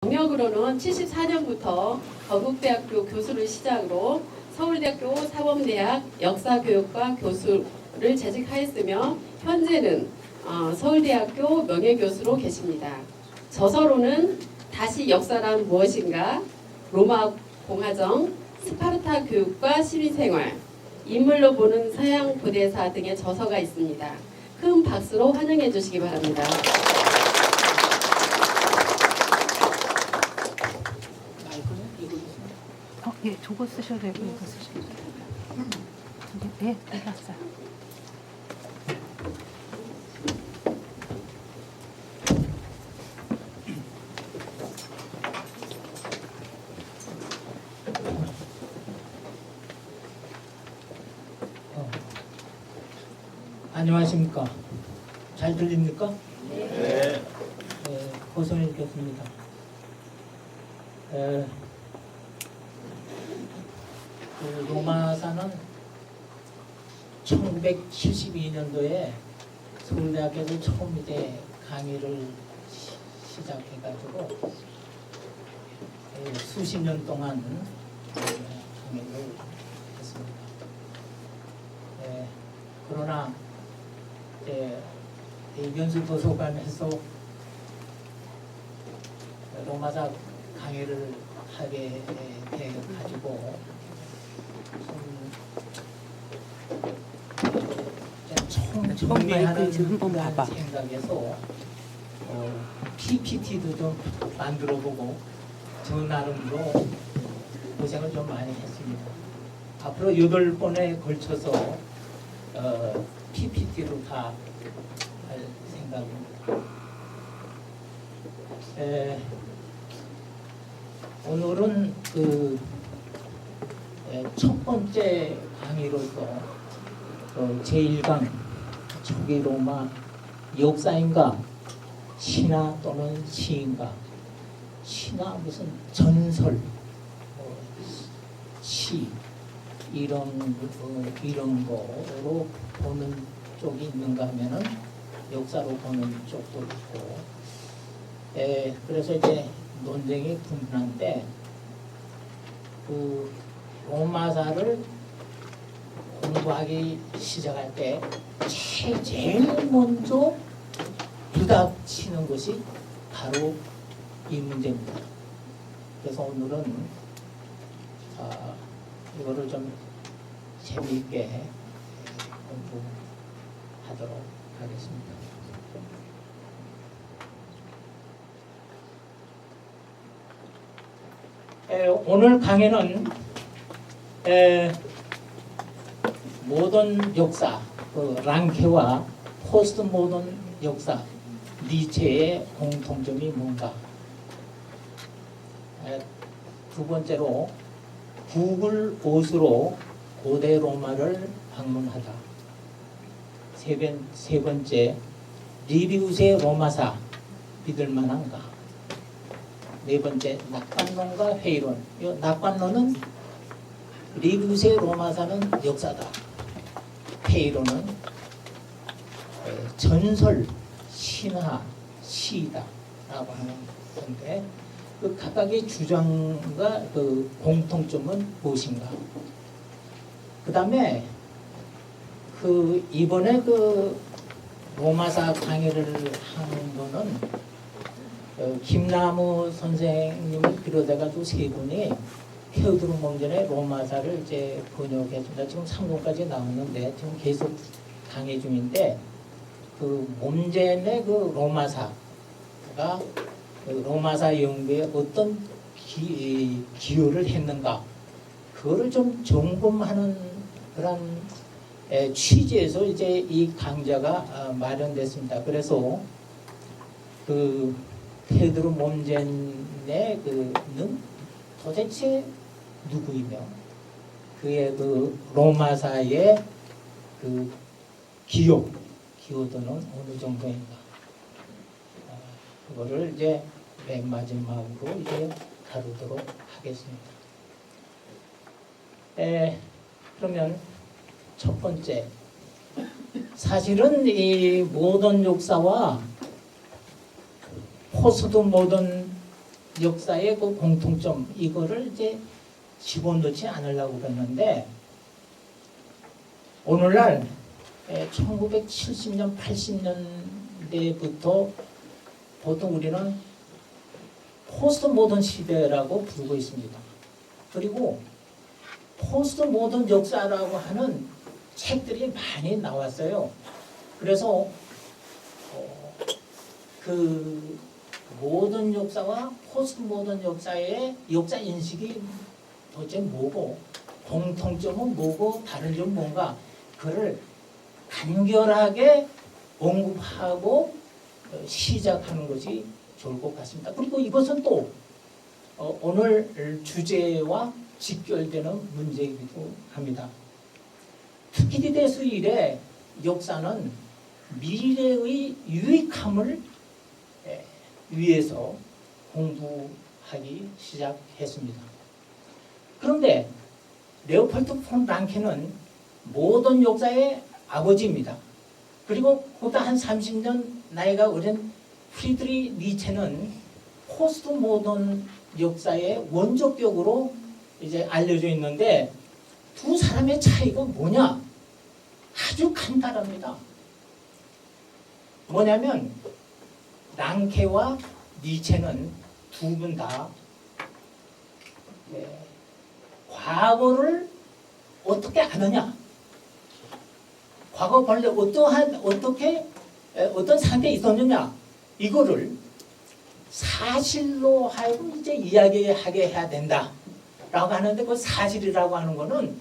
경력으로는 74년부터 건국대학교 교수를 시작으로 서울대학교 사범대학 역사교육과 교수를 재직하였으며 현재는 서울대학교 명예교수로 계십니다. 저서로는 다시 역사란 무엇인가, 로마 공화정, 스파르타 교육과 시민생활, 인물로 보는 서양 고대사 등의 저서가 있습니다. 큰 박수로 환영해 주시기 바랍니다. 예, 저거 쓰셔도 되고 이거 쓰셔도 돼요. 네, 끝났어요. 안녕하십니까? 잘 들립니까? 네. 고성을 읽겠습니다. 그 로마사는 1972년도에 서울대학교에서 처음 이제 강의를 시작해가지고 수십 년 동안 강의를 했습니다. 그러나 연수도서관에서 로마사 강의를 하게 돼가지고 정리하는 생각에서 PPT도 좀 만들어보고 저 나름으로 고생을 좀 많이 했습니다. 앞으로 8번에 걸쳐서 PPT로 다 할 생각입니다. 오늘은 첫 번째 강의로서 제1강 초기 로마 역사인가 신화 또는 시인가, 신화 무슨 전설, 시 이런 거로 보는 쪽이 있는가 하면은 역사로 보는 쪽도 있고, 그래서 이제 논쟁이 분분한데 그 로마사를 공부하기 시작할 때 제일 먼저 부닥치는 것이 바로 이 문제입니다. 그래서 오늘은 이거를 좀 재미있게 공부하도록 하겠습니다. 오늘 강의는 모던 역사, 랑케와 포스트 모던 역사, 니체의 공통점이 뭔가, 두 번째로 구글 옷으로 고대 로마를 방문하다, 세 번째 리비우스의 로마사 믿을만한가, 네 번째 낙관론과 회의론. 이 낙관론은 리비우스의 로마사는 역사다, 회의론은 전설, 신화, 시이다 라고 하는 건데, 그 각각의 주장과 그 공통점은 무엇인가. 그 다음에 이번에 로마사 강의를 하는 거는 김나무 선생님을 비롯해가지고 세 분이 테오드로 몽전의 로마사를 이제 번역했습니다. 지금 3권까지 나오는데 지금 계속 강의 중인데, 몽전의 로마사가 로마사 연구에 어떤 기여를 했는가, 그거를 좀 점검하는 그런 취지에서 이제 이 강좌가 마련됐습니다. 그래서 테오드로 몽전의 는 도대체 누구이며 그의 로마사의 기여도는 어느 정도인가, 그거를 이제 맨 마지막으로 이제 다루도록 하겠습니다. 그러면 첫 번째, 사실은 이 모던 역사와 포스트 모던 역사의 그 공통점 이거를 이제 집어넣지 않으려고 그랬는데 오늘날 1970년, 80년대부터 보통 우리는 포스트 모던 시대라고 부르고 있습니다. 그리고 포스트 모던 역사라고 하는 책들이 많이 나왔어요. 그래서 그 모던 역사와 포스트 모던 역사의 역사 인식이 도대체 뭐고 공통점은 뭐고 다른 점은 뭔가 그를 간결하게 언급하고 시작하는 것이 좋을 것 같습니다. 그리고 이것은 또 오늘 주제와 직결되는 문제이기도 합니다. 투키디데스 이래 역사는 미래의 유익함을 위해서 공부하기 시작했습니다. 그런데 레오폴드 폰 랑케는 모던 역사의 아버지입니다. 그리고 보다 한 30년 나이가 어린 프리드리 니체는 포스트 모던 역사의 원조격으로 이제 알려져 있는데 두 사람의 차이가 뭐냐? 아주 간단합니다. 뭐냐면 랑케와 니체는 두 분 다 과거를 어떻게 아느냐? 과거 본래 어떻게 어떤 상태에 있었느냐? 이거를 사실로 하여금 이제 이야기하게 해야 된다라고 하는데 그 사실이라고 하는 거는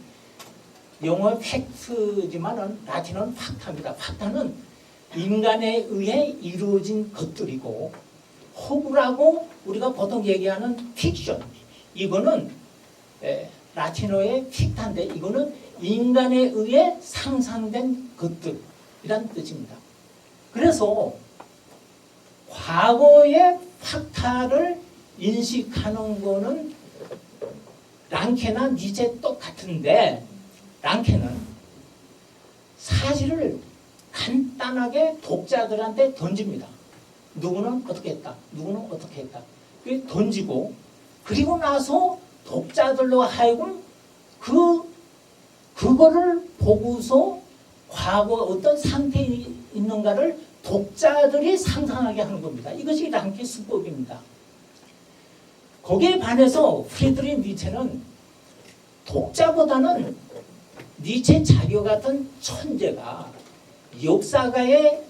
영어 팩트지만은 라틴어는 팍타입니다. 팍타는 인간에 의해 이루어진 것들이고 호구라고 우리가 보통 얘기하는 픽션 이거는 라틴어의 픽타인데 이거는 인간에 의해 상상된 것들이란 뜻입니다. 그래서 과거의 팍타를 인식하는 거는 랑케나 니체 똑같은데 랑케는 사실을 간단하게 독자들한테 던집니다. 누구는 어떻게 했다. 누구는 어떻게 했다. 그 던지고 그리고 나서 독자들로 하여금 그거를 보고서 과거 어떤 상태에 있는가를 독자들이 상상하게 하는 겁니다. 이것이 랑케 수법입니다. 거기에 반해서 프리드리 니체는 독자보다는 니체 자기 같은 천재가 역사가의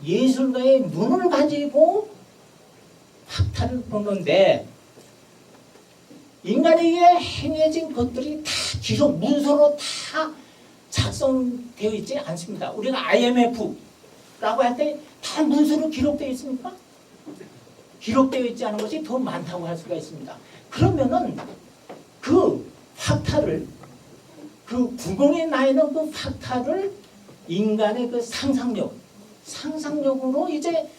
예술가의 눈을 가지고 팍타를 보는데 인간에 의해 행해진 것들이 다 기록 문서로 다 작성되어 있지 않습니다. 우리가 IMF라고 할 때 다 문서로 기록되어 있습니까? 기록되어 있지 않은 것이 더 많다고 할 수가 있습니다. 그러면은 그 팍타를 그 구공에 나 있는 그 팍타를 인간의 그 상상력으로 이제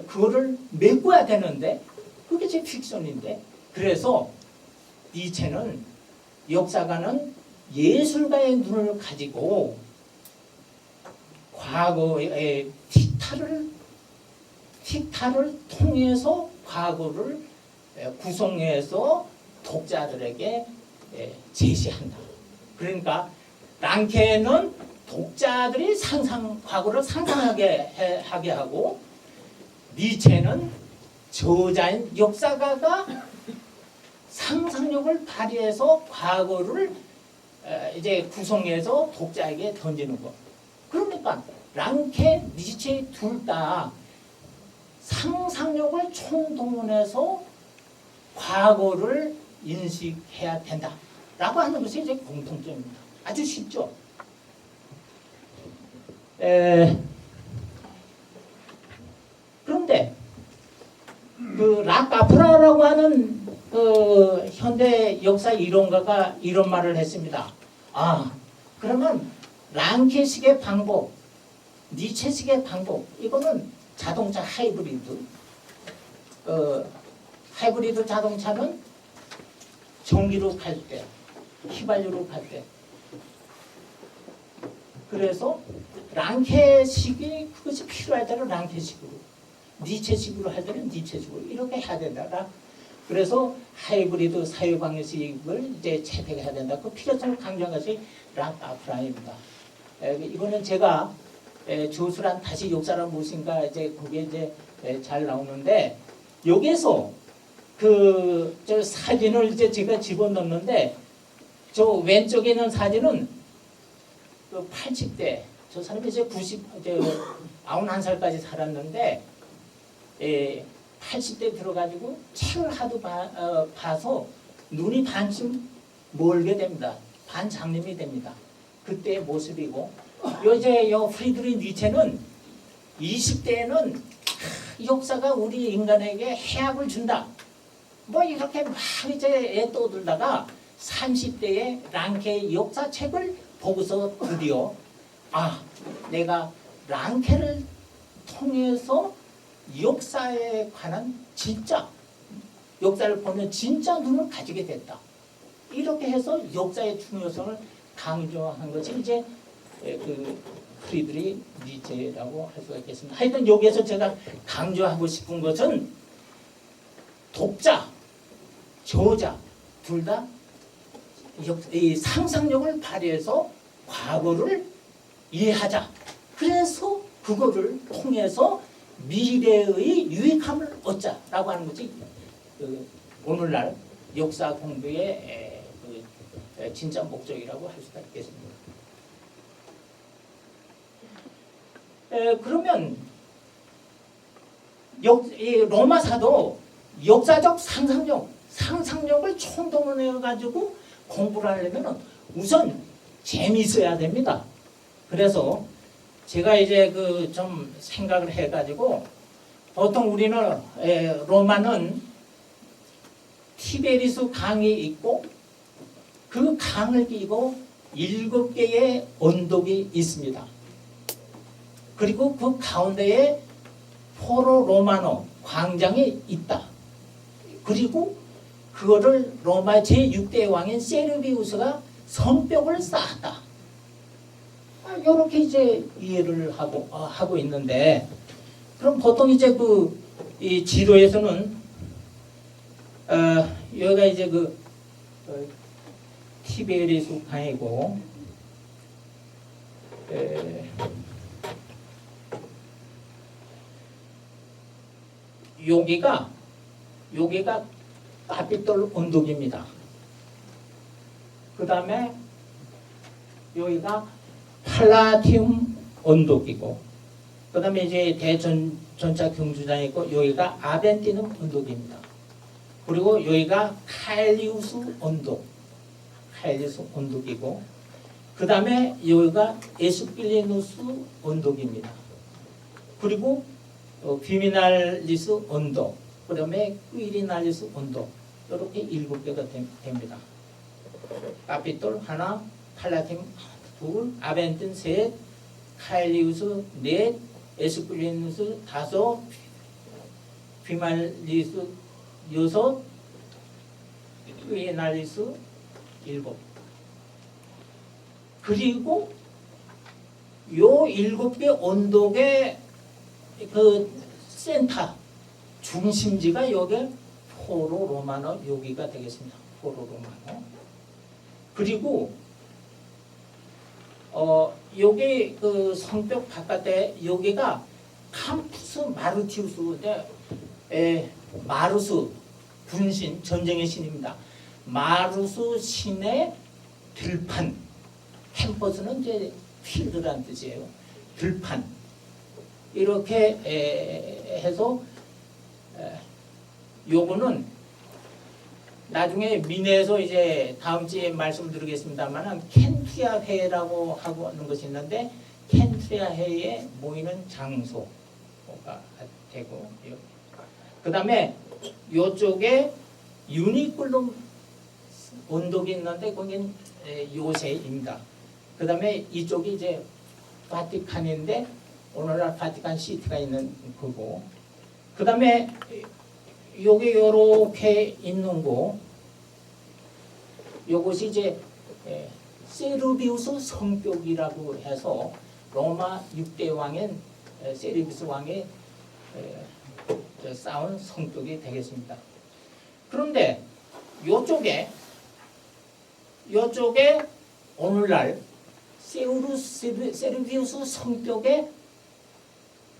그거를 메꿔야 되는데 그게 제 픽션인데 그래서 니체는 역사가는 예술가의 눈을 가지고 과거의 틱타를 통해서 과거를 구성해서 독자들에게 제시한다. 그러니까 랑케는 독자들이 과거를 상상하게 하게 하고 니체는 저자인 역사가가 상상력을 발휘해서 과거를 이제 구성해서 독자에게 던지는 것. 그러니까 랑케, 니체 둘 다 상상력을 총동원해서 과거를 인식해야 된다라고 하는 것이 이제 공통점입니다. 아주 쉽죠. 그런데 그 라카프라라고 하는 그 현대 역사 이론가가 이런 말을 했습니다. 그러면 랑케식의 방법, 니체식의 방법 이거는 자동차 하이브리드. 하이브리드 자동차는 전기로 갈 때, 휘발유로 갈 때. 그래서 랑케식이 그것이 필요할 때는 랑케식으로. 니체식으로 할 때는 니체식으로 이렇게 해야 된다. 그래서 하이브리드 사유 방식을 이제 채택해야 된다. 그 필요성을 강조한 것이 락아프라입니다. 이거는 제가 조수란 다시 역사란 무엇인가 이제 거기에 이제 잘 나오는데 여기에서 저 사진을 이제 제가 집어넣는데 저 왼쪽에 있는 사진은 그 80대 저 사람이 이제 91살까지 살았는데 80대 들어가지고 책을 하도 봐서 눈이 반쯤 멀게 됩니다. 반장님이 됩니다. 그때의 모습이고 이제 프리드리히 니체는 20대에는 역사가 우리 인간에게 해악을 준다. 뭐 이렇게 막 이제 떠들다가 30대에 랑케의 역사책을 보고서 드디어 내가 랑케를 통해서 역사에 관한 진짜 역사를 보는 진짜 눈을 가지게 됐다. 이렇게 해서 역사의 중요성을 강조한 것이 이제 그 프리드리히 니체라고 할 수가 있겠습니다. 하여튼 여기에서 제가 강조하고 싶은 것은 독자, 저자 둘 다 이 상상력을 발휘해서 과거를 이해하자. 그래서 그거를 통해서 미래의 유익함을 얻자라고 하는 것이 오늘날 역사 공부의 진짜 목적이라고 할 수가 있겠습니다. 그러면 로마사도 역사적 상상력을 총동원해 가지고 공부를 하려면 우선 재미있어야 됩니다. 그래서 제가 이제 좀 생각을 해가지고 보통 우리는 로마는 티베리스 강이 있고 그 강을 끼고 7개의 언덕이 있습니다. 그리고 그 가운데에 포로 로마노 광장이 있다. 그리고 그거를 로마 제6대 왕인 세르비우스가 성벽을 쌓았다. 이렇게 이제 이해를 하고 있는데, 그럼 보통 이제 이 지도에서는 여기가 이제 티베리스 강이고, 여기가 카피톨 언덕입니다. 그 다음에 여기가 팔라티움 언덕이고, 그 다음에 이제 대전차 경주장이 있고, 여기가 아벤티눔 언덕입니다. 그리고 여기가 카일리우스 언덕이고, 그 다음에 여기가 에스필리누스 언덕입니다. 그리고 비미날리스 언덕, 그 다음에 퀴리날리스 언덕, 이렇게 7개가 됩니다. 카피톨 하나, 팔라팀 둘, 아벤틴 셋, 카일리우스 넷, 에스필리누스 다섯, 비말리스 여섯, 퀴리날리스 일곱. 그리고 요 7개 언덕의 센터 중심지가 여기 포로 로마노 여기가 되겠습니다. 포로 로마노. 그리고 여기 성벽 바깥에 여기가 캠푸스 마르티우스인데 마루스 군신 전쟁의 신입니다. 마루스 신의 들판. 캠퍼스는 이제 필드란 뜻이에요. 들판. 이렇게 해서 요거는 나중에 민에서 이제 다음 주에 말씀드리겠습니다만 켄투야 회라고 하고 하는 것이 있는데 켄투야 회에 모이는 장소가 되고, 그 다음에 요쪽에 유니클룸 언덕이 있는데 거긴 요새입니다. 그 다음에 이쪽이 이제 바티칸인데 오늘날 바티칸 시티가 있는 거고, 그 다음에 여기 요렇게 있는 거, 요것이 이제 세르비우스 성벽이라고 해서 로마 6대 왕인 세르비우스 왕의 쌓은 성벽이 되겠습니다. 그런데 요쪽에 오늘날 세르비우스 성벽의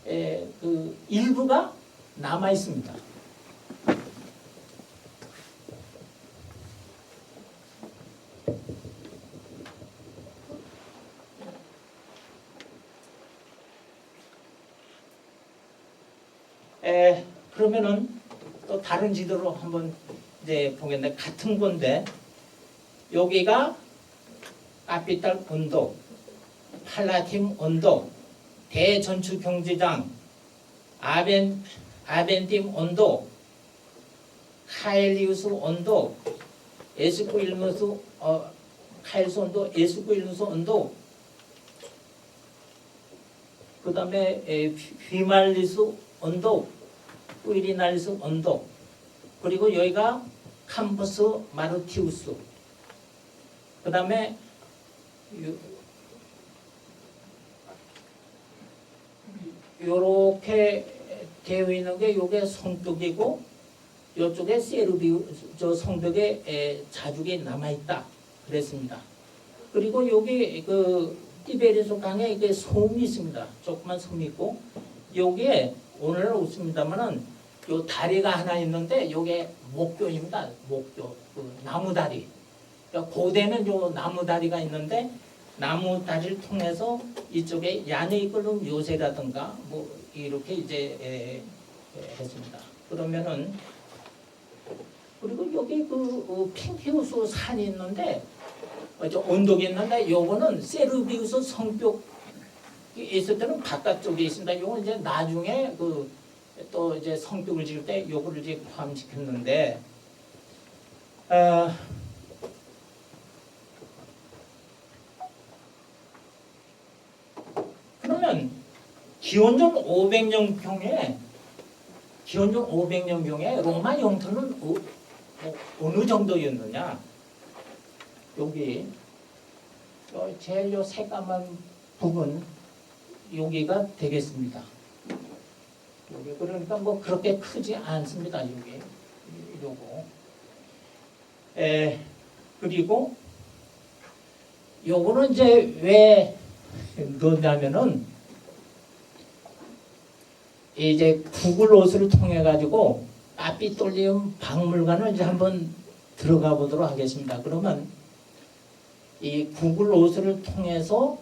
그 일부가 남아 있습니다. 그러면은 또 다른 지도로 한번 이제 보겠는데 같은 건데 여기가 카피탈 언덕, 팔라팀 언덕, 대전추 경제장, 아벤팀 언덕, 카일리우스 언덕, 에스쿠일무스 카일스 언덕, 에스쿠일무스 언덕, 그 다음에 휘말리스 언덕, 뿌이리날리스 언덕, 그리고 여기가 캠퍼스 마르티우스, 그 다음에 요렇게 되어 있는 게 요게 성벽이고 요쪽에 저 성벽에 자죽이 남아있다 그랬습니다. 그리고 여기 그 티베리스 강에 이게 섬이 있습니다. 조그만 섬이 있고 여기에 오늘은 없습니다만은 요 다리가 하나 있는데 요게 목교입니다. 목교, 그 나무 다리. 그러니까 고대는 요 나무 다리가 있는데 나무 다리를 통해서 이쪽에 야네이끌룸 요새라든가 뭐 이렇게 이제 했습니다. 그러면은 그리고 여기 그 핑키우스 산이 있는데 언덕이 있는데 요거는 세르비우스 성벽이 있을 때는 바깥쪽에 있습니다. 요건 이제 나중에 그 또 이제 성벽을 지을 때 요거를 이제 포함시켰는데 그러면 기원전 500년경에 로마 영토는 어느 정도였느냐? 여기 제일 요 새까만 부분 여기가 되겠습니다. 여기 그러니까 뭐 그렇게 크지 않습니다. 여기 요거. 그리고 요거는 이제 왜 넣냐면은 이제 구글 옷을 통해 가지고 카피톨리움 박물관을 이제 한번 들어가 보도록 하겠습니다. 그러면 이 구글 옷을 통해서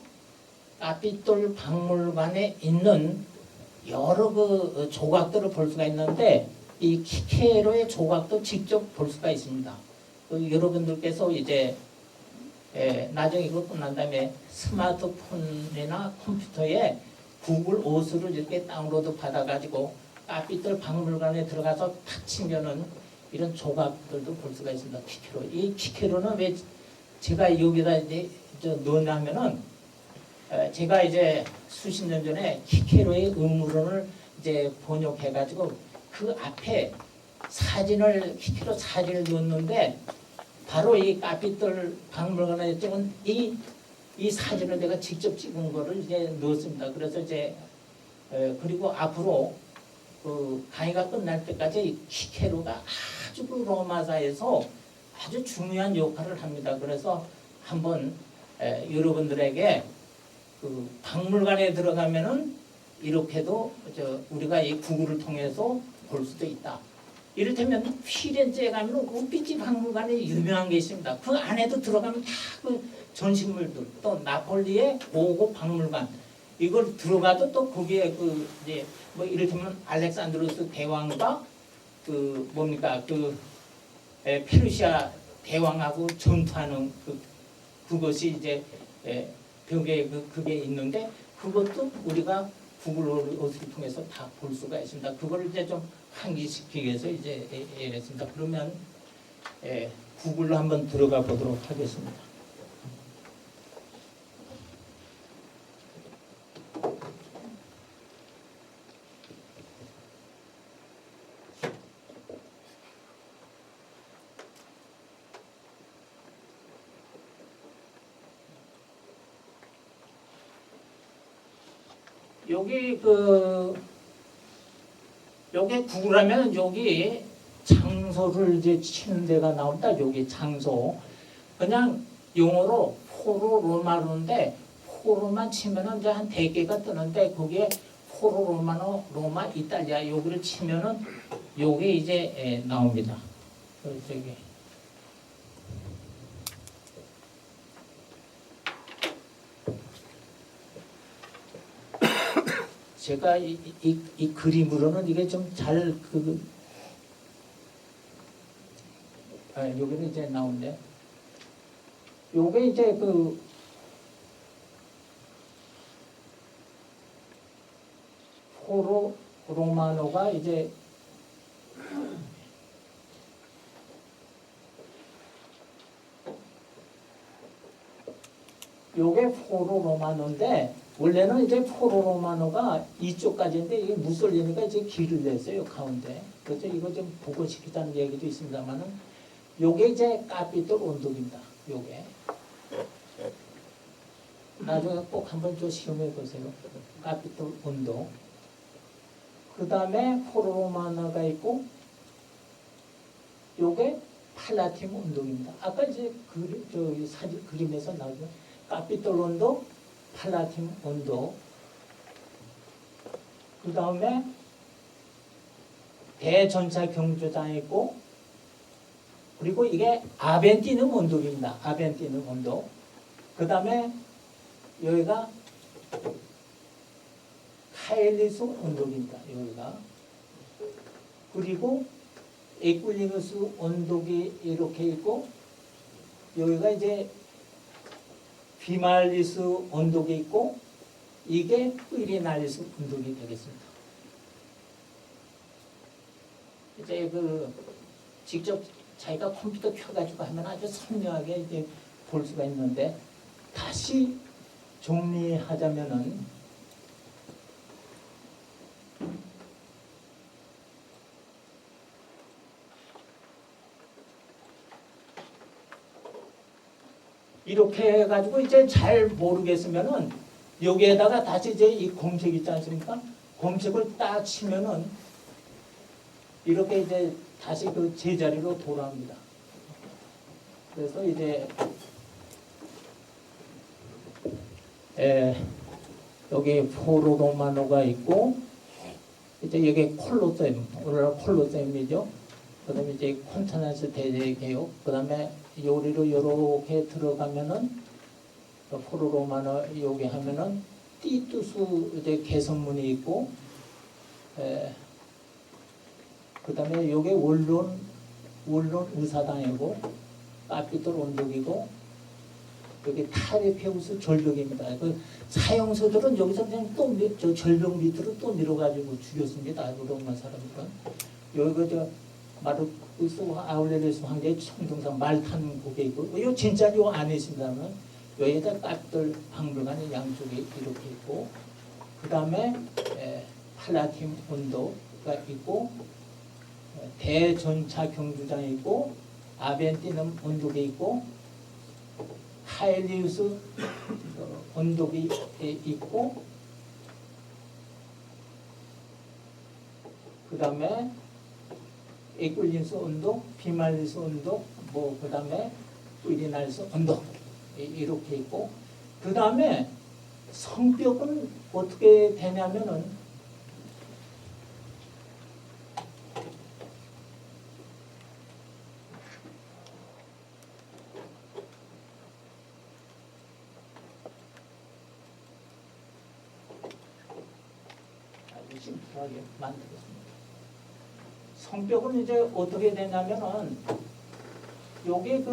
카피톨 박물관에 있는 여러 그 조각들을 볼 수가 있는데 이 키케로의 조각도 직접 볼 수가 있습니다. 여러분들께서 이제 나중에 이거 끝난 다음에 스마트폰이나 컴퓨터에 구글 옷을 이렇게 다운로드 받아가지고 카피톨 박물관에 들어가서 탁 치면은 이런 조각들도 볼 수가 있습니다. 키케로. 이 키케로는 왜 제가 여기다 이제 넣냐면은 제가 이제 수십 년 전에 키케로의 음모론을 이제 번역해가지고 그 앞에 키케로 사진을 넣었는데 바로 이 카피톨 박물관에 찍은 이 사진을 내가 직접 찍은 거를 이제 넣었습니다. 그래서 이제 그리고 앞으로 그 강의가 끝날 때까지 키케로가 아주 그 로마사에서 아주 중요한 역할을 합니다. 그래서 한번 여러분들에게 그 박물관에 들어가면은 이렇게도 우리가 이 구글을 통해서 볼 수도 있다. 이를테면 피렌체에 가면 우피치 박물관에 유명한 게 있습니다. 그 안에도 들어가면 다 그 전시물들, 또 나폴리의 고고 박물관 이걸 들어가도 또 거기에 그 이제 뭐 이를테면 알렉산드로스 대왕과 그 뭡니까 그 페르시아 대왕하고 전투하는 그것이 이제 벽에 그게 있는데 그것도 우리가 구글 옷을 통해서 다 볼 수가 있습니다. 그걸 이제 좀 환기시키기 위해서 이제 했습니다. 그러면 구글로 한번 들어가 보도록 하겠습니다. 여기 여기 구글하면 여기 장소를 이제 치는 데가 나온다. 여기 장소. 그냥 용어로 포로 로마로인데 포로만 치면은 이제 한 100개가 뜨는데 거기에 포로 로마노 로마 이탈리아 여기를 치면은 요게 이제 나옵니다. 저기 제가 이 그림으로는 이게 좀 잘 여기는 이제 나오는데 요게 이제 포로 로마노가 이제 요게 포로 로마노인데 원래는 이제 포로 로마노가 이쪽까지인데 이게 무솔리니가 이제 길을 냈어요 가운데. 그래서 이거 좀 보고 싶다는 얘기도 있습니다만은 요게 이제 카피톨 온도입니다. 요게 나중에 꼭 한번 좀 시험해 보세요. 카피톨 온도. 그 다음에 포로 로마노가 있고 요게 팔라팀 온도입니다. 아까 이제 사진 그림에서 나오죠. 카피톨 온도, 팔라팀 온도. 그 다음에 대전차 경주장 있고 그리고 이게 아벤티누 온도입니다. 아벤티누 온도. 그 다음에 여기가 카엘리스 온도입니다. 여기가. 그리고 에꿀리누스 온도기 이렇게 있고 여기가 이제 비말리스 온도기 있고 이게 퀴리날리스 온도기 되겠습니다. 이제 직접 자기가 컴퓨터 켜가지고 하면 아주 선명하게 이제 볼 수가 있는데 다시 정리하자면은 이렇게 해가지고 이제 잘 모르겠으면은 여기에다가 다시 이제 이 검색 있지 않습니까? 검색을 딱 치면은 이렇게 이제 다시 그 제자리로 돌아옵니다. 그래서 이제 여기 포로 로마노가 있고 이제 여기 콜로세움, 오늘날 콜로세움이죠. 그다음에 이제 콘타나스 대제개요. 그다음에 요리로 이렇게 들어가면은 포로 로마노 여기 하면은 띠투스 이제 개선문이 있고, 그다음에 요게 원론 의사당이고 카피톨 온독이고 여기 타레페우스 절벽입니다. 그 사형수들은 여기서 그냥 또 절벽 밑으로 또 밀어가지고 죽였습니다. 로마 사람들은. 여기 마르쿠스 아울레리우스 황제의 청동산 말 타는 곳에 있고 요 진짜 요 안에 있습니다만 여기다 카피톨 박물관이 양쪽에 이렇게 있고 그 다음에 팔라팀 온도가 있고 대전차 경주장이 있고 아벤티눔 온독이 있고 하엘리우스 온독이 있고 그 다음에 에꿀린스 온독, 비말리스 온독, 그 다음에 퀴리날스 온독 이렇게 있고 그 다음에 성벽은 어떻게 되냐면은 아주 심플하게 만들었습니다. 성벽은 이제 어떻게 되냐면은 요게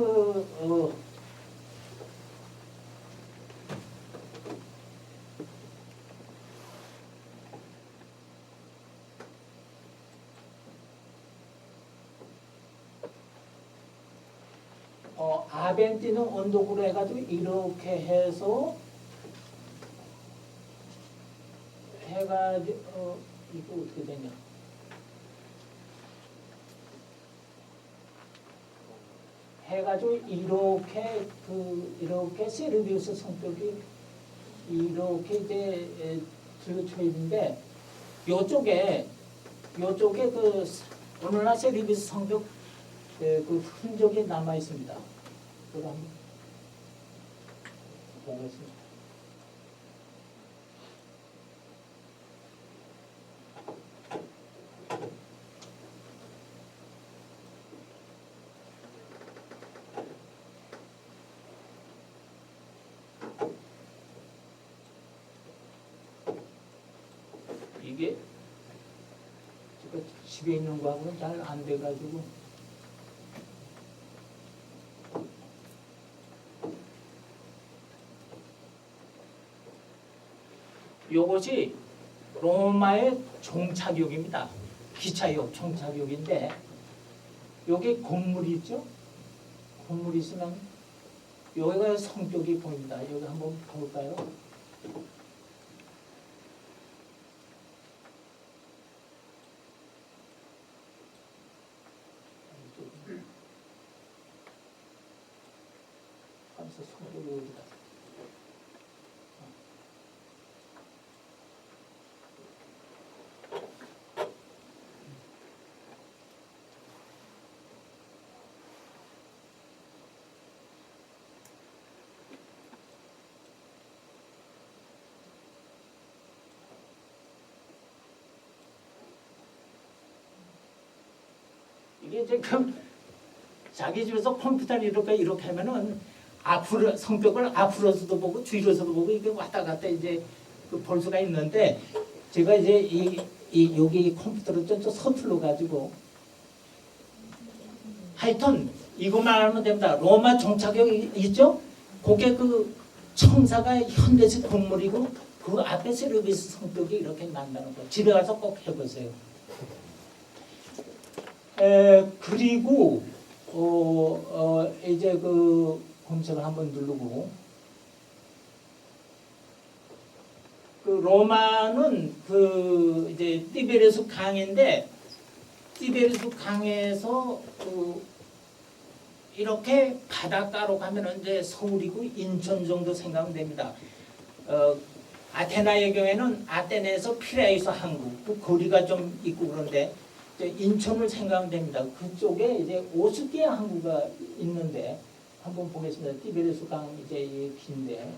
아벤티누 온독으로 해가지고 이렇게 해서 해가지고 이거 어떻게 되냐? 해가지고 이렇게 세르비우스 성벽이 이렇게 이제 들쳐있는데 요쪽에 요쪽에 그 오늘날 세리비스 성벽 그 흔적이 남아 있습니다. 그거 한번 보겠습니다. 이게 제가 집에 있는 거하고는 잘 안 돼가지고 요것이 로마의 종착역입니다. 기차역 종착역인데 여기 건물이 있죠? 건물이 있으면 여기가 성벽이 보입니다. 여기 한번 볼까요? 하면서 성벽이 어디다? 이게 지금 자기 집에서 컴퓨터를 이렇게 하면은 앞으로 성벽을 앞으로서도 보고 뒤로서도 보고 이게 왔다 갔다 이제 볼 수가 있는데 제가 이제 이 여기 컴퓨터를 좀 서툴러 가지고 하여튼 이것만 알면 됩니다. 로마 종착역 있죠? 그게 그 청사가 현대식 건물이고 그 앞에 세르비스 성벽이 이렇게 난다는 거. 집에 가서 꼭 해보세요. 그리고 이제 그 검색을 한번 누르고 그 로마는 그 이제 티베리우스 강인데 티베리우스 강에서 그 이렇게 바닷가로 가면은 이제 서울이고 인천 정도 생각하면 됩니다. 아테나의 경우에는 아테네에서 피레이서 항구 그 거리가 좀 있고 그런데 인천을 생각하면 됩니다. 그쪽에 이제 오스티아 항구가 있는데 한번 보겠습니다. 티베리우스 강 이제 이 긴데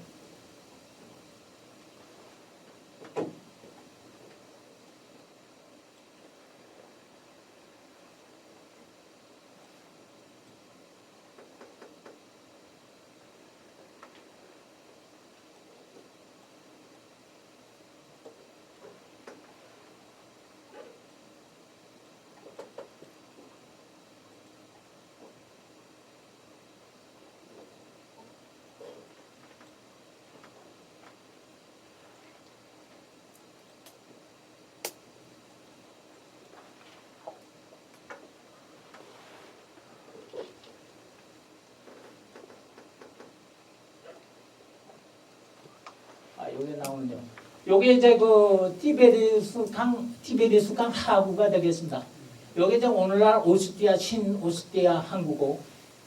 여기 나오는요. 여기 이제 그 티베리우스 강 하구가 되겠습니다. 여기 이제 오늘날 신 오스티아 항구고,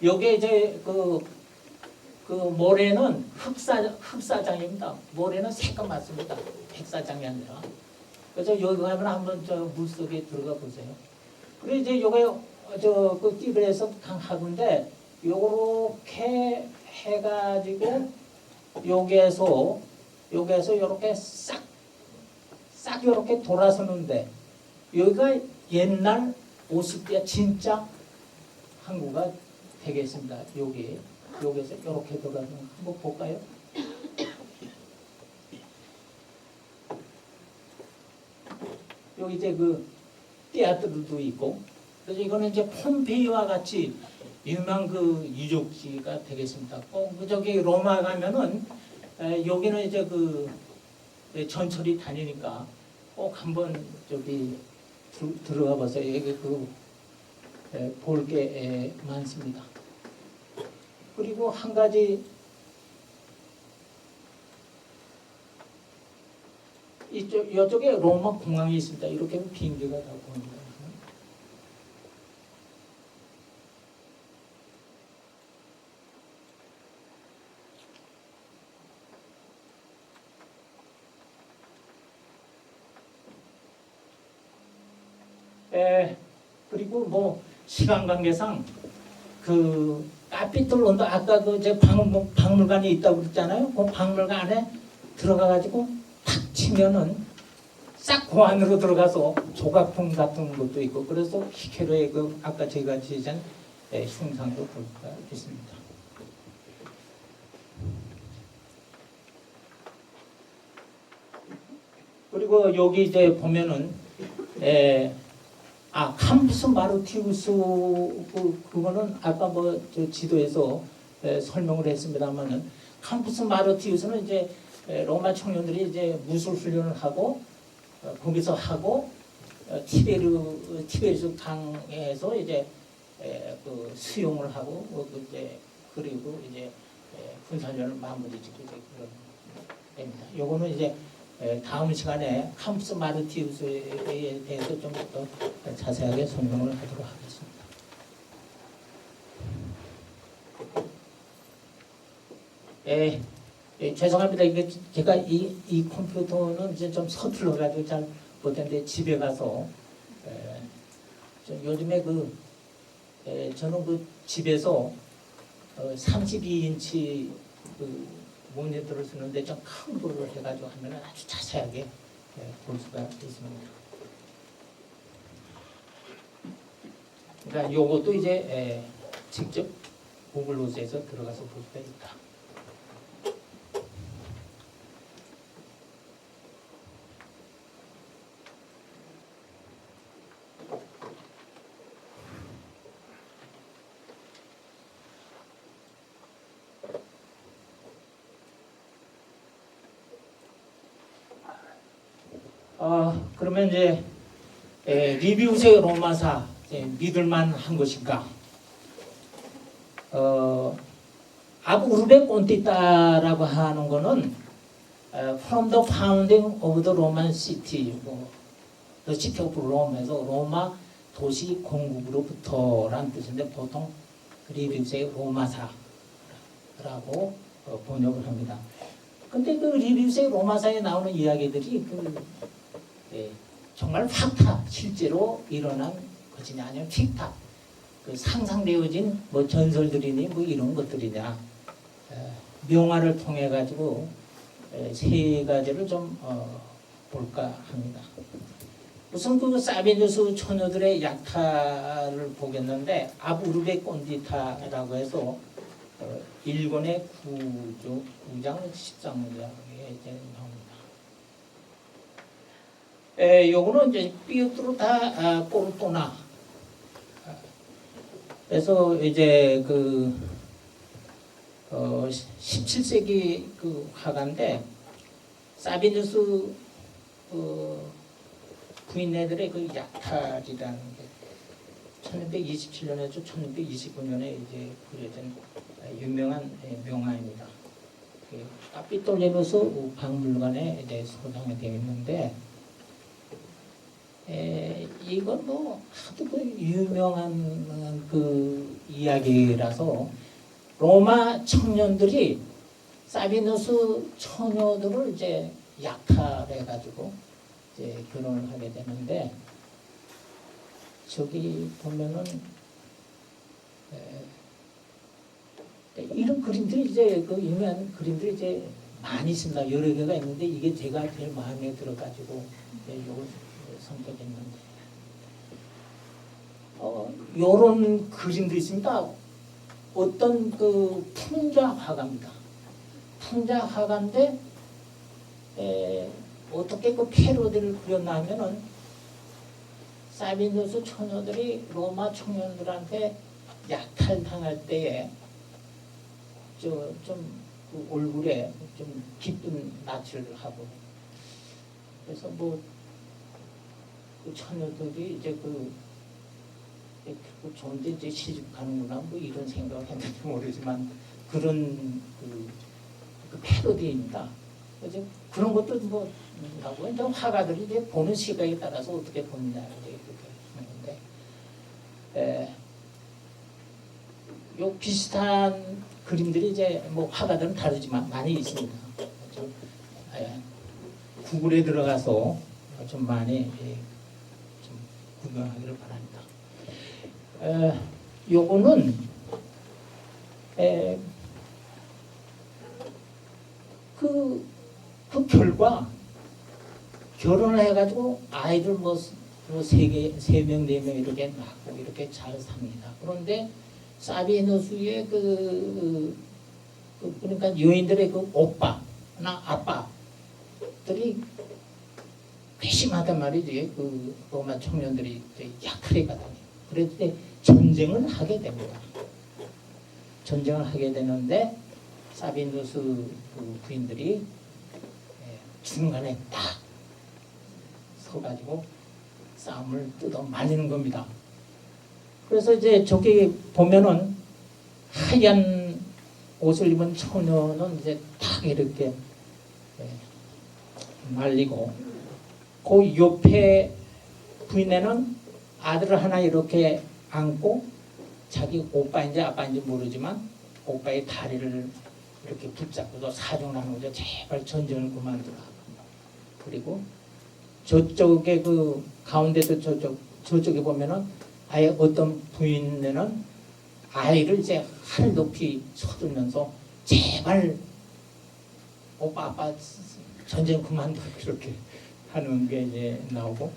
여기 이제 그 모래는 흑사장입니다. 모래는 색감 맞습니다. 백사장이 아니라. 그래서 여기 가면 한번 저 물속에 들어가 보세요. 그리고 이제 요게 그 티베리우스 강 하구인데 요렇게 해가지고 여기에서 이렇게 싹 이렇게 돌아서는데 여기가 옛날 오스티아 진짜 항구가 되겠습니다. 여기에서 이렇게 돌아서는 거 한번 볼까요? 여기 이제 그 띠아트르도 있고 그래서 이거는 이제 폼페이와 같이 유명한 그 유적지가 되겠습니다. 저기 로마 가면은 여기는 이제 그 전철이 다니니까 꼭 한번 저기 들어가 보세요. 여기 볼 게 많습니다. 그리고 한 가지 이쪽에 로마 공항이 있습니다. 이렇게 비행기가 다 보입니다. 그리고 뭐 시간 관계상 그 카피톨론도 아까 그 제 박물관이 있다고 그랬잖아요. 그 박물관 안에 들어가 가지고 탁 치면은 싹 그 안으로 들어가서 조각품 같은 것도 있고 그래서 히케로의 그 아까 제가 지은 흉상도 볼 수가 있습니다. 그리고 여기 이제 보면은 캄푸스 마르티우스 그거는 아까 뭐 저 지도에서 설명을 했습니다만은 캄푸스 마르티우스는 이제 로마 청년들이 이제 무술 훈련을 하고 거기서 하고 티베르스 강에서 이제 그 수용을 하고 이제 그리고 이제 군사훈련을 마무리 짓고 이제 그런 됩니다. 요거는 이제 다음 시간에 캄푸스 마르티우스에 대해서 좀 더 자세하게 설명을 하도록 하겠습니다. 죄송합니다. 이게 제가 이 컴퓨터는 이제 좀 서툴러 가지고 잘 못했는데 집에 가서 좀 요즘에 저는 그 집에서 32인치 그 모니터를 쓰는데 좀 큰 거를 해가지고 하면 아주 자세하게 볼 수가 있습니다. 그러니까 요것도 이제 직접 구글 노트에서 들어가서 볼 수가 있다. 그러면 이제 리비우스의 로마사 믿을만한 것인가? 아부 우르베 꼰띠따라고 하는 거는 from the founding of the Roman city, the city of Rome에서 로마 도시 공국으로부터라는 뜻인데 보통 리비우스의 로마사라고 번역을 합니다. 근데 그 리비우스의 로마사에 나오는 이야기들이 정말 팍타 실제로 일어난 것이냐 아니면 픽타 그 상상되어진 뭐 전설들이니 뭐 이런 것들이냐 명화를 통해 가지고 세 가지를 좀 볼까 합니다. 우선 그 사비누스 처녀들의 약탈을 보겠는데 아부르베 꼰디타라고 해서 1권의 9장 13장에 이제 나옵니다. 요거는 이제 삐우트로다 꼬르토나 그래서 이제 17세기 그 화가인데 사비누스 부인네들의 그 약탈이라는 게 1627년에서 1629년에 이제 그려진 유명한 명화입니다. 카피톨레누스 박물관에 이제 소장이 되어 있는데 이건 뭐 하도 그 유명한 그 이야기라서 로마 청년들이 사비누스 처녀들을 이제 약탈해 가지고 이제 결혼을 하게 되는데 저기 보면은 이런 그림들이 이제 그 유명한 그림들이 이제 많이 있습니다. 여러 개가 있는데 이게 제가 제일 마음에 들어 가지고 요걸 선택했는데 요런 그림도 있습니다. 어떤 그 풍자 화가입니다. 풍자 화가인데 어떻게 그 패러디를 그렸나 하면은 사비누스 처녀들이 로마 청년들한테 약탈당할 때에 좀 그 얼굴에 좀 기쁜 낯을 하고 그래서 뭐 그 처녀들이 이제 그 좋은데 이제 시집 가는구나 뭐 이런 생각을 했는지 모르지만 그런 그 패러디입니다. 그래서 그런 것도 뭐 하고 이제 화가들이 이제 보는 시각에 따라서 어떻게 보느냐 이렇게 하는데 요 비슷한 그림들이 이제 뭐 화가들은 다르지만 많이 있습니다. 구글에 들어가서 좀 많이 좀 구경하기를 바랍니다. 요거는 그 결과 결혼해가지고 아이들 세 명, 네 명 이렇게 낳고 이렇게 잘 삽니다. 그런데 사비누스의 그러니까 여인들의 그 오빠나 아빠들이 괘씸하단 말이지. 그 로마 청년들이 약탈했거든요. 그래서 전쟁을 하게 됩니다. 전쟁을 하게 되는데 사비누스 그 부인들이 중간에 딱 서가지고 싸움을 뜯어 말리는 겁니다. 그래서 이제 저기 보면은 하얀 옷을 입은 처녀는 이제 딱 이렇게 말리고 그 옆에 부인에는 아들을 하나 이렇게 안고 자기 오빠인지 아빠인지 모르지만 오빠의 다리를 이렇게 붙잡고서 사정하는 거죠. 제발 전쟁을 그만두라. 그리고 저쪽에 그 가운데도 저쪽에 보면은 아예 어떤 부인네는 아이를 이제 하늘 높이 쳐들면서 제발 오빠 아빠 전쟁 그만두라 그렇게 하는 게 이제 나오고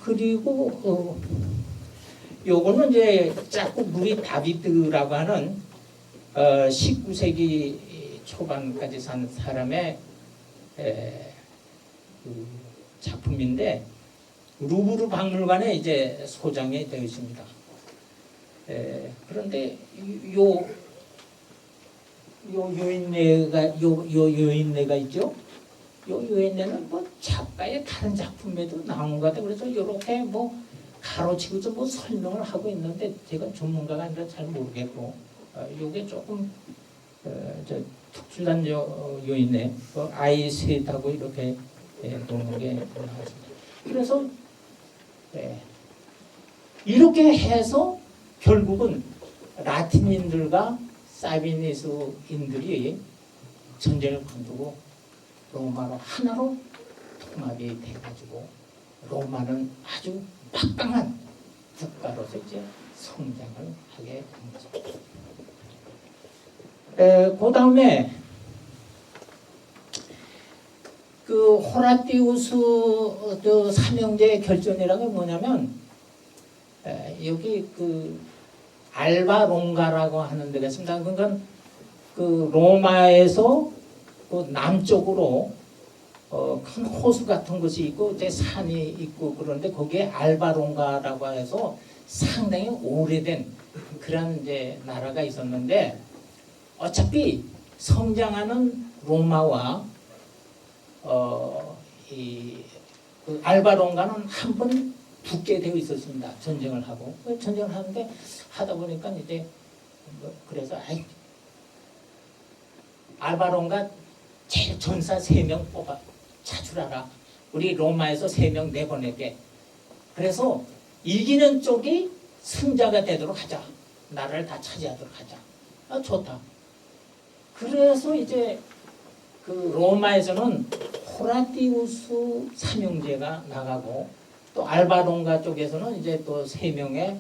그리고 요거는 이제 짝꿍 루이 다비드라고 하는 19세기 초반까지 산 사람의 그 작품인데 루브르 박물관에 이제 소장이 되어 있습니다. 그런데 요 여인네가 있죠. 요 여인네는 뭐 작가의 다른 작품에도 나오는 것 같아요. 그래서 이렇게 뭐 가로치고 좀 뭐 설명을 하고 있는데 제가 전문가가 아니라 잘 모르겠고 요게 조금 저 특출난 여인네 아이 셋하고 이렇게 노는 게 나왔습니다. 그래서 이렇게 해서 결국은 라틴인들과 사비니스인들이 전쟁을 관두고 로마로 하나로 통합이 돼가지고 로마는 아주 막강한 국가로서 이제 성장을 하게 됩니다. 그 다음에 그 호라티우스 삼형제의 결전이라는 게 뭐냐면 여기 그 알바롱가라고 하는 데가 있습니다. 그러니까 그 로마에서 그 남쪽으로 큰 호수 같은 것이 있고 이제 산이 있고 그런데 거기에 알바롱가라고 해서 상당히 오래된 그런 이제 나라가 있었는데 어차피 성장하는 로마와 그 알바롱가는 한 번 붙게 되어 있었습니다. 전쟁을 하고 전쟁을 하는데 하다 보니까 이제 그래서 알바롱가 제일 전사 3명 뽑아 차출하라. 우리 로마에서 3명 내보낼게. 그래서 이기는 쪽이 승자가 되도록 하자. 나라를 다 차지하도록 하자. 좋다. 그래서 이제 그 로마에서는 호라티우스 삼형제가 나가고 또 알바롱가 쪽에서는 이제 또 3명의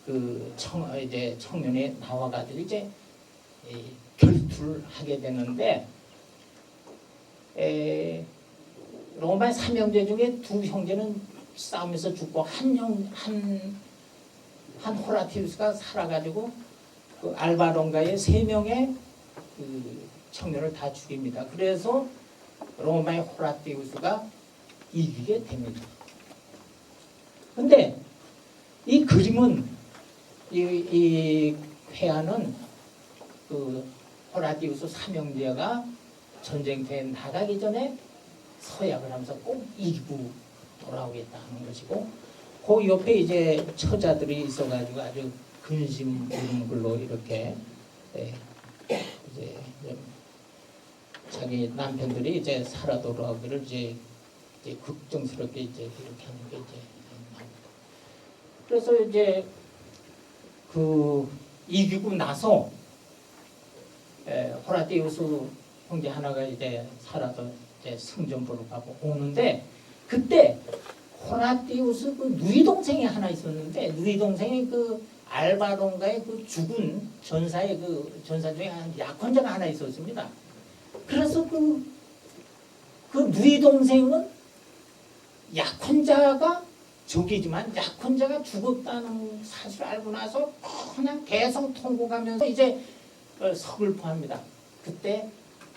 그 이제 청년이 나와가지고 이제 결투를 하게 되는데 로마의 3형제 중에 2형제는 싸움에서 죽고 한 호라티우스가 살아가지고 그 알바롱가의 3명의 그 청년을 다 죽입니다. 그래서 로마의 호라티우스가 이기게 됩니다. 근데 이 그림은 이 회화는 그 호라티우스 삼형제가 전쟁터에 나가기 전에 서약을 하면서 꼭 이기고 돌아오겠다 하는 것이고 그 옆에 이제 처자들이 있어가지고 아주 근심 부른 걸로 이렇게 이제 자기 남편들이 이제 살아 돌아오기를 이제 걱정스럽게 이제 이렇게 하는 게 이제 나옵니다. 그래서 이제 그 이기고 나서 호라티우스 형제 하나가 이제 살아서 이제 승전 보러 가고 오는데 그때 호라티우스 그 누이 동생이 하나 있었는데 누이 동생이 그 알바론가의 그 죽은 전사의 그 전사 중에 한 약혼자가 하나 있었습니다. 그래서 그 누이 동생은 약혼자가 적이지만 약혼자가 죽었다는 사실을 알고 나서 그냥 대성통곡하면서 이제 서글퍼합니다. 그때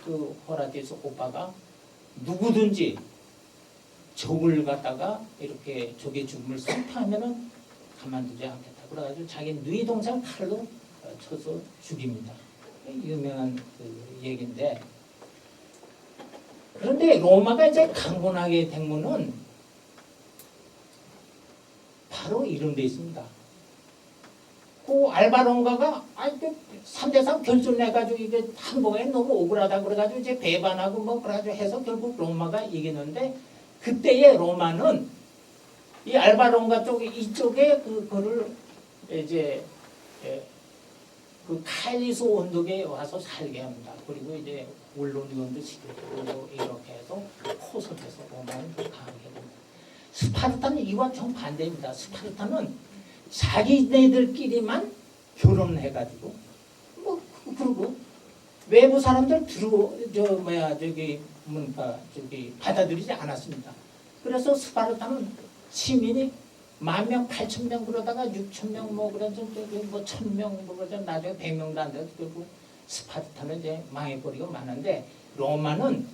그 호라티우스 오빠가 누구든지 적을 갖다가 이렇게 적의 죽음을 선포하면은 가만두지 않겠다. 그래가지고 자기 누이 동생 칼로 쳐서 죽입니다. 유명한 그 얘기인데, 그런데 로마가 이제 강건하게 된 거는 바로 이런 데 있습니다. 그 알바론가가 3대3 결전해가지고 이게 항복에 너무 억울하다 그래가지고 이제 배반하고 뭐 그래가지고 해서 결국 로마가 이기는데, 그때의 로마는 이 알바론가 쪽에 이쪽에 그거를 이제 그 카일리스 원독에 와서 살게 합니다. 그리고 이제 원론위원도 시키고 이렇게 해서 포섭해서 로마는 강하게 됩니다. 스파르타는 이와 정반대입니다. 스파르타는 자기네들끼리만 결혼해가지고 뭐 그러고 외부 사람들 받아들이지 않았습니다. 그래서 스파르타는 시민이 10,000명, 8,000명 그러다가 6,000명 뭐 그러죠, 뭐 1,000명 뭐 그러죠, 나중에 100명도 안 돼서 결국 스파르타는 이제 망해버리고 마는데, 로마는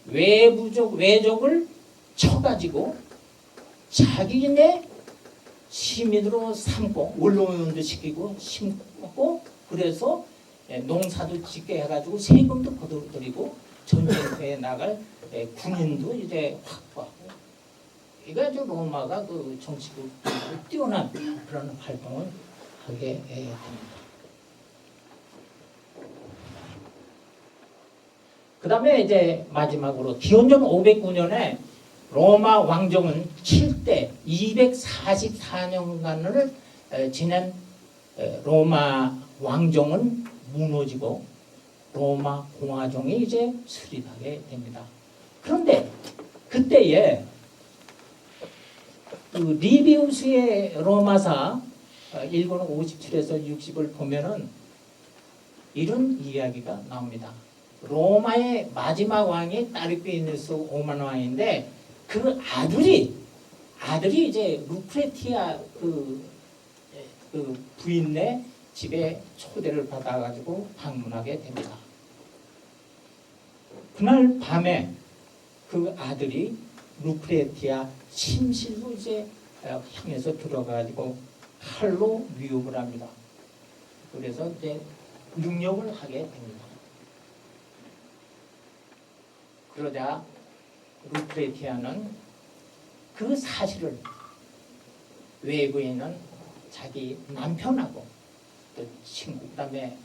외적을 쳐가지고 자기네 시민으로 삼고 원로원도 시키고 심고, 그래서 농사도 짓게 해가지고 세금도 거둬들이고 전쟁터에 나갈 군인도 이제 확보하고, 이거 아주 로마가 그 정치적으로 뛰어난 그런 활동을 하게 됩니다. 그 다음에 이제 마지막으로 기원전 509년에 로마 왕정은 7대 244년간을 지낸 로마 왕정은 무너지고 로마 공화정이 이제 수립하게 됩니다. 그런데 그때에 그 리비우스의 로마사 1권 57에서 60을 보면은 이런 이야기가 나옵니다. 로마의 마지막 왕이 따르피누스 오만 왕인데, 그 아들이 이제 루크레티아 그 부인네 집에 초대를 받아가지고 방문하게 됩니다. 그날 밤에 그 아들이 루크레티아 침실로 이제 향해서 들어가가지고 칼로 위협을 합니다. 그래서 이제 능력을 하게 됩니다. 그러자 루크레티아는 그 사실을 외부에 있는 자기 남편하고 또 친구, 그다음에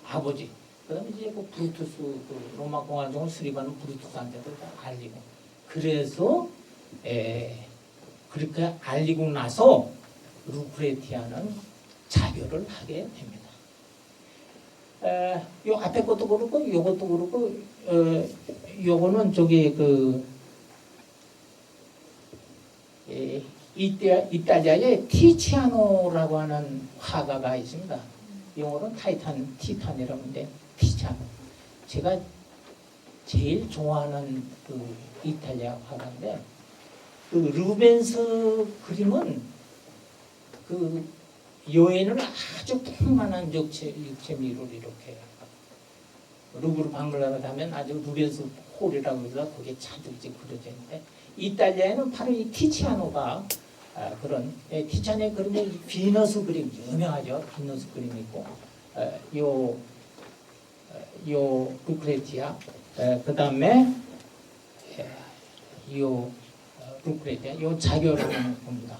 아버지, 그다음에 이제 그 브루투스, 그 로마 공화정을 수립하는 브루투스한테도 다 알리고, 그래서 그렇게 알리고 나서 루크레티아는 자결을 하게 됩니다. 요 앞에 것도 그렇고 요것도 그렇고 요거는 저기 이탈리아의 티치아노라고 하는 화가가 있습니다. 영어로는 티탄이라고 하는데 티치아노. 제가 제일 좋아하는 그 이탈리아 화가인데, 그 루벤스 그림은 그 여인을 아주 풍만한 육체미로 이렇게 루브르 박물관에 가면 아주 루벤스 홀이라고 해서 거기에 자주지 그려져 있는데, 이탈리아에는 바로 이 티치아노가 그런 티치아노의 그림에 비너스 그림 유명하죠. 비너스 그림이 있고, 요 루크레티아, 그 다음에 요 루크레티아, 요 자결을 봅니다.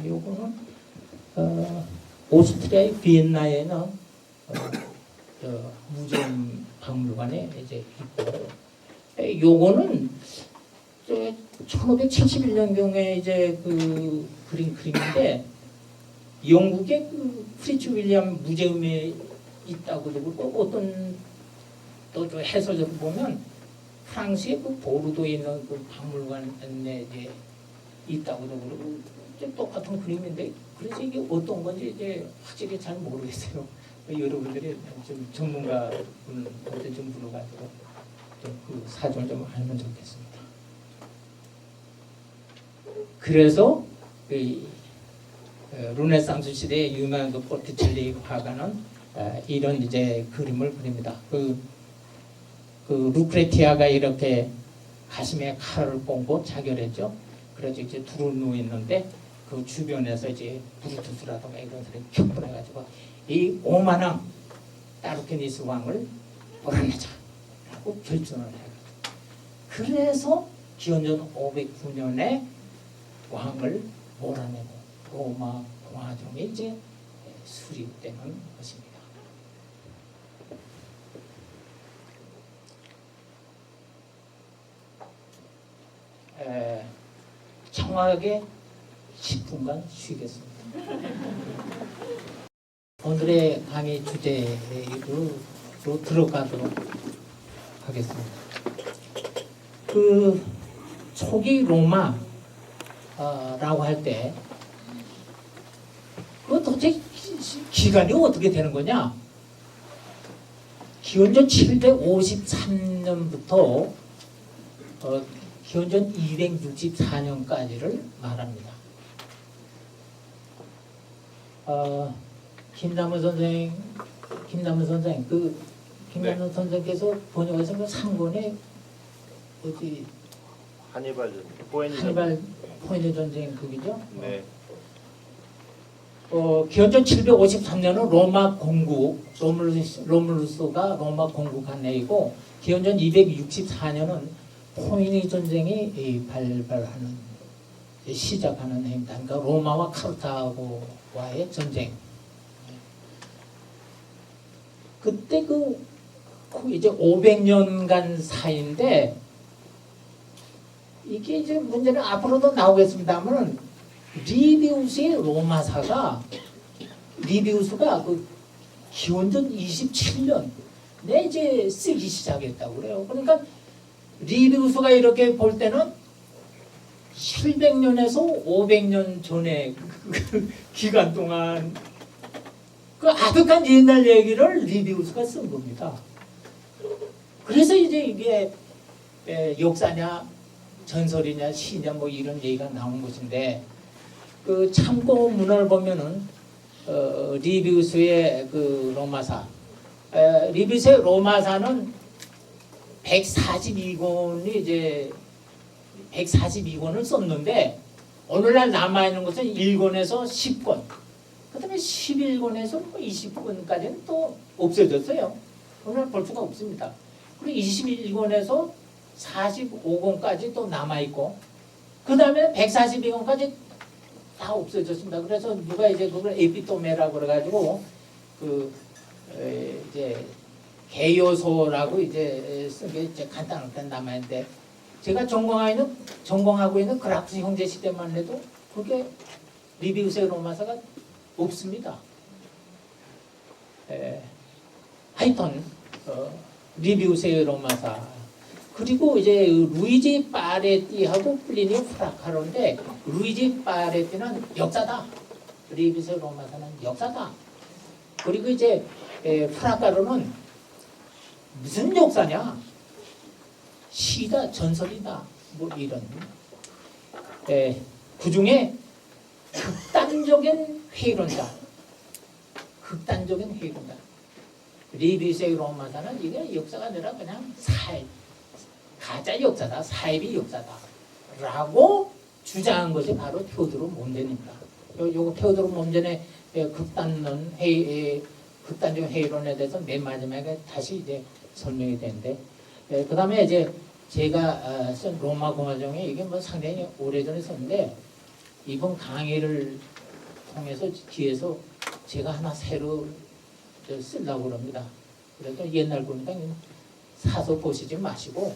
요거는 오스트리아의 비엔나에는 무제음 박물관에 이제 있고, 요거는 1571년경에 이제 그 그림인데, 영국의 그 프리츠 윌리엄 무제음에 있다고도 그렇고, 어떤 또 해설적으로 보면 프랑스의 그 보르도에 있는 그 박물관에 이제 있다고도 그러고 이제 똑같은 그림인데 그래서 이게 어떤 건지 이제 확실히 잘 모르겠어요. 여러분들이 좀 전문가분한테 좀 물어가지고 좀 그 사정을 좀 알면 좋겠습니다. 그래서 이 르네상스 시대의 유명한 그 보티첼리 화가는 이런 이제 그림을 그립니다. 그 루크레티아가 이렇게 가슴에 칼을 꽂고 자결했죠. 그래서 이제 두루 누워 있는데 그 주변에서 이제 브루투스라든가 이런 사람이 격분해가지고 이 오만왕 따르케니스 왕을 몰아내자라고 결정을 해요. 그래서 기원전 509년에 왕을 몰아내고 로마 공화정이 이제 수립되는 것입니다. 청하게 10분간 쉬겠습니다. 오늘의 강의 주제로 들어가도록 하겠습니다. 그 초기 로마라고 할 때 그 도대체 기간이 어떻게 되는 거냐? 기원전 753년부터 기원전 264년까지를 말합니다. 김남우 선생, 김남우 선생께서 번역해서 그 3권에 어디 하니발 포에니 전쟁 그기죠? 네. 기원전 753년은 로마 공국 로물루스가 로마 공국한 해이고 기원전 264년은 포에니 전쟁이 발발하는 시작하는 해입니다. 그러니까 로마와 카르타고와의 전쟁. 그때 이제 500년간 사이인데 이게 이제 문제는 앞으로도 나오겠습니다만은 리비우스의 로마사가 그 기원전 27년에 이제 쓰기 시작했다고 그래요. 그러니까 리비우스가 이렇게 볼 때는 700년에서 500년 전에 그 기간 동안 그 아득한 옛날 얘기를 리비우스가 쓴 겁니다. 그래서 이제 이게 역사냐 전설이냐 시냐 뭐 이런 얘기가 나온 것인데 그 참고 문헌을 보면은 리비우스의 그 로마사 리비우스의 로마사는 142권이 이제 142권을 썼는데 오늘날 남아있는 것은 1권에서 10권 그 다음에 11권에서 20권까지는 또 없어졌어요. 오늘 볼 수가 없습니다. 그리고 21권에서 45권까지 또 남아있고 그 다음에 142권까지 다 없어졌습니다. 그래서 누가 이제 그걸 에피토메라고 그래가지고 이제 개요소라고 이제 쓴 게 이제 간단하게 남아있는데 제가 전공하고 있는 그라프 형제 시대만 해도 그게 리비우스의 로마사가 없습니다. 하여튼 리비우스의 로마사 그리고 이제 루이지 파레티하고 플리니 프라카로인데 루이지 파레티는 역사다. 리비우스의 로마사는 역사다. 그리고 이제 프라카로는 무슨 역사냐? 시다, 전설이다. 뭐 이런. 그 중에 극단적인 회의론자. 극단적인 회의론자. 리비우스의 로마사는 이게 역사가 아니라 그냥 가짜 역사다. 사이비 역사다. 라고 주장한 것이 바로 테오도르 몬덴입니다. 요거 테오도르 몬덴의 극단적 회의론에 대해서 맨 마지막에 다시 이제 설명이 되는데, 그 다음에 이제 제가 쓴 로마 공화정에 이게 뭐 상당히 오래전에 썼는데, 이번 강의를 통해서 뒤에서 제가 하나 새로 쓰려고 합니다. 그래서 옛날 거니까 사서 보시지 마시고,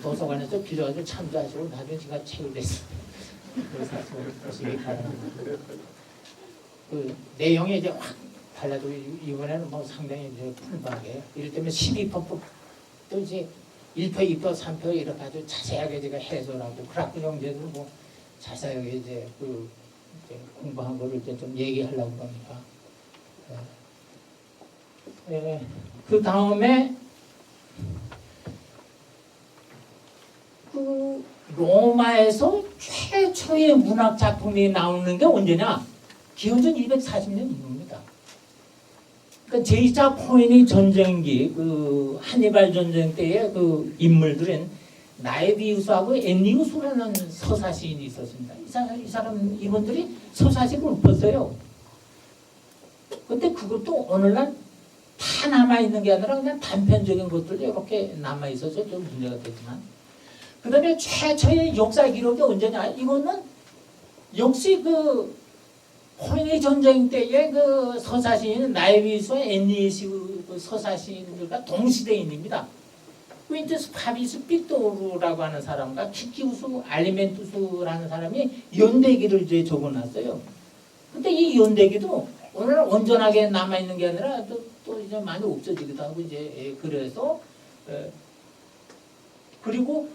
도서관에서 필요하면 참조하시고, 나중에 제가 책을 냈습니다. 그래서 사서 보시기 바랍니다. 그 내용이 이제 확 달라지고, 이번에는 뭐 상당히 이제 풍부하게, 이를테면 12%또 이제 1표, 2표, 3표 이렇게 아주 자세하게 제가 해설하고, 그라프 형제도 뭐 자세하게 이제 이제 공부한 거를 이제 좀 얘기하려고 합니다. 그 다음에 그 로마에서 최초의 문학 작품이 나오는 게 언제냐? 기원전 240년 이후입니다. 그러니까 제2차 포에니 전쟁기 그 하니발 전쟁 때의 그 인물들은 나에비우스하고 엔니우스라는 서사시인이 있었습니다. 이분들이 서사시를 읊었어요. 근데 그것도 오늘날 다 남아있는 게 아니라 그냥 단편적인 것들이 이렇게 남아있어서 좀 문제가 되지만, 그 다음에 최초의 역사 기록이 언제냐? 이거는 역시 그 포에니 전쟁 때의 그 서사시인 나에비우스와 엔니우스 그 서사시인들과 동시대인입니다. 퀸투스 파비스 픽토르라고 하는 사람과 키키우스 알리멘투스라는 사람이 연대기를 이제 적어놨어요. 근데 이 연대기도 오늘 온전하게 남아있는 게 아니라 또 이제 많이 없어지기도 하고 이제 그래서 그리고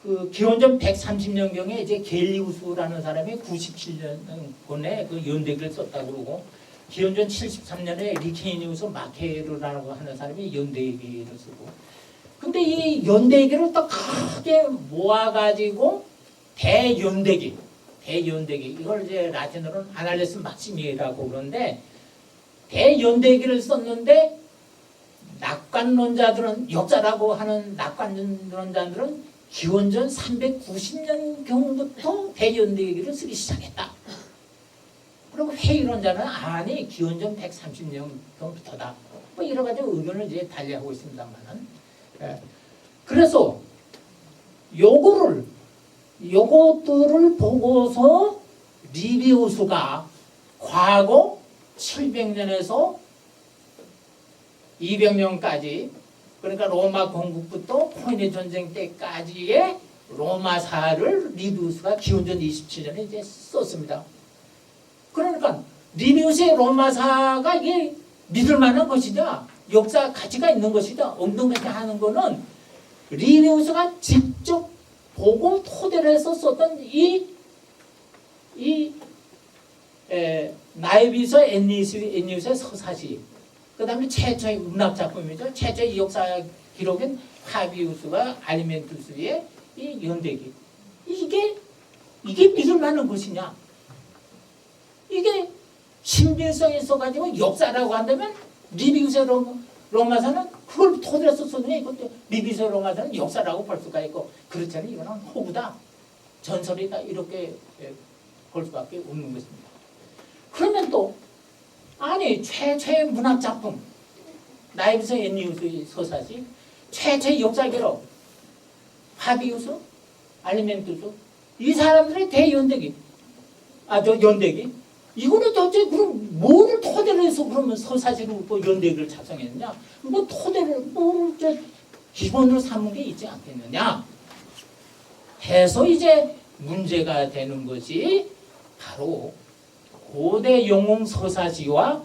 그 기원전 130년경에 이제 겔리우스라는 사람이 97년권에 그 연대기를 썼다고 그러고, 기원전 73년에 리케니우스 마케르라고 하는 사람이 연대기를 쓰고, 근데 이 연대기를 또 크게 모아가지고 대연대기 이걸 이제 라틴어로는 아날레스 막시미라고 그러는데, 대연대기를 썼는데 낙관론자들은, 역사라고 하는 낙관론자들은 기원전 390년경부터 대연대기를 쓰기 시작했다. 그리고 회의론자는 아니 기원전 130년경부터다. 뭐 여러 가지 의견을 이제 달리하고 있습니다만은, 그래서 요것들을 보고서 리비우스가 과거 700년에서 200년까지, 그러니까 로마 건국부터 포에니 전쟁 때까지의 로마사를 리비우스가 기원전 27년에 이제 썼습니다. 그러니까 리비우스의 로마사가 이게 믿을 만한 것이냐, 역사 가치가 있는 것이냐, 없는 것이냐 하는 거는 리비우스가 직접 보고 토대로 해서 썼던 나에비우스 엔니우스의 서사시, 그 다음에 최초의 문학 작품이죠. 최초의 역사 기록인 파비우스와 알리멘투스의 이 연대기. 이게 믿을 만한 것이냐? 이게 신빙성이 있어가지고 역사라고 한다면 리비우스의 로마사는 그걸 토대로 썼으니 이것도 리비우스의 로마사는 역사라고 볼 수가 있고, 그렇지 않으면 이거는 호구다, 전설이다, 이렇게 볼 수밖에 없는 것입니다. 그러면 또 아니 최초의 문학 작품 나에비우스 엔니우스의 서사시, 최초의 역사 기록 파비우스 알리멘투스, 이 사람들의 대연대기, 연대기, 이거는 도대체 그럼 뭐를 토대로 해서 그러면 서사시로 뭐 연대기를 작성했느냐? 뭐 토대로 뭐 기본으로 삼은 게 있지 않겠느냐? 해서 이제 문제가 되는 것이 바로 고대 영웅 서사시와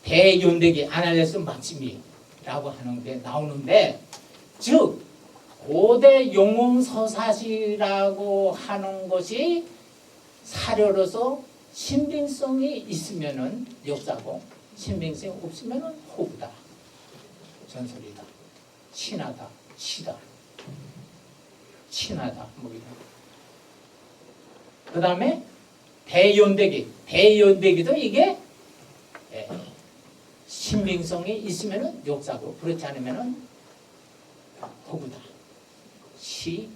대연대기 아날레스 막시미라고 하는 게 나오는데, 즉 고대 영웅 서사시라고 하는 것이 사료로서 신빙성이 있으면은 역사고, 신빙성이 없으면은 호구다, 전설이다, 신하다, 시다, 친하다, 뭐 이런. 그 다음에 대연대기도 이게 신빙성이 있으면은 역사고, 그렇지 않으면은 호구다, 시,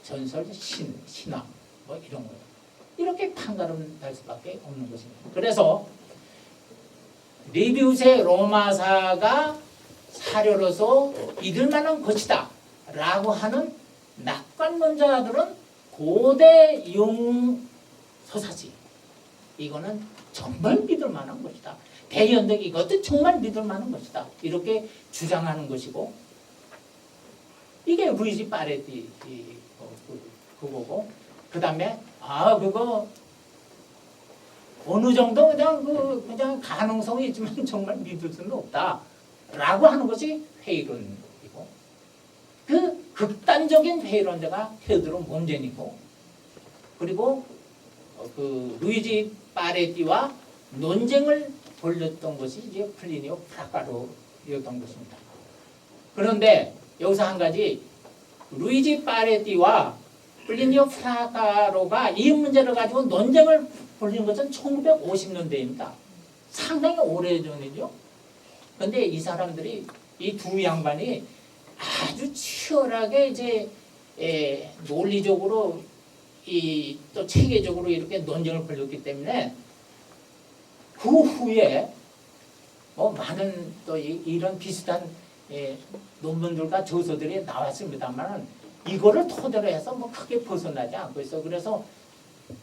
전설, 신화, 뭐 이런 거예요. 이렇게 판가름할 수밖에 없는 것입니다. 그래서 리비우스의 로마사가 사료로서 믿을 만한 것이다 라고 하는 낙관론자들은 고대 영웅 서사시, 이거는 정말 믿을 만한 것이다, 대연대기 이것도 정말 믿을 만한 것이다, 이렇게 주장하는 것이고, 이게 루이지 파레티 그거고, 그 다음에 그거 어느 정도 그냥 가능성이 있지만 정말 믿을 수는 없다라고 하는 것이 회의론이고, 그 극단적인 회의론자가 테오도르 몬제니고, 그리고 그 루이지 파레티와 논쟁을 벌였던 것이 이제 플리니오 프라카로였던 것입니다. 그런데 여기서 한 가지, 루이지 파레티와 플리니오 프라카로가 이 문제를 가지고 논쟁을 벌인 것은 1950년대입니다. 상당히 오래전이죠. 그런데 이 사람들이, 이 두 양반이 아주 치열하게 이제 논리적으로 또 체계적으로 이렇게 논쟁을 벌였기 때문에 그 후에 많은 또 이런 비슷한 논문들과 저서들이 나왔습니다만 이거를 토대로 해서 크게 벗어나지 않고 있어. 그래서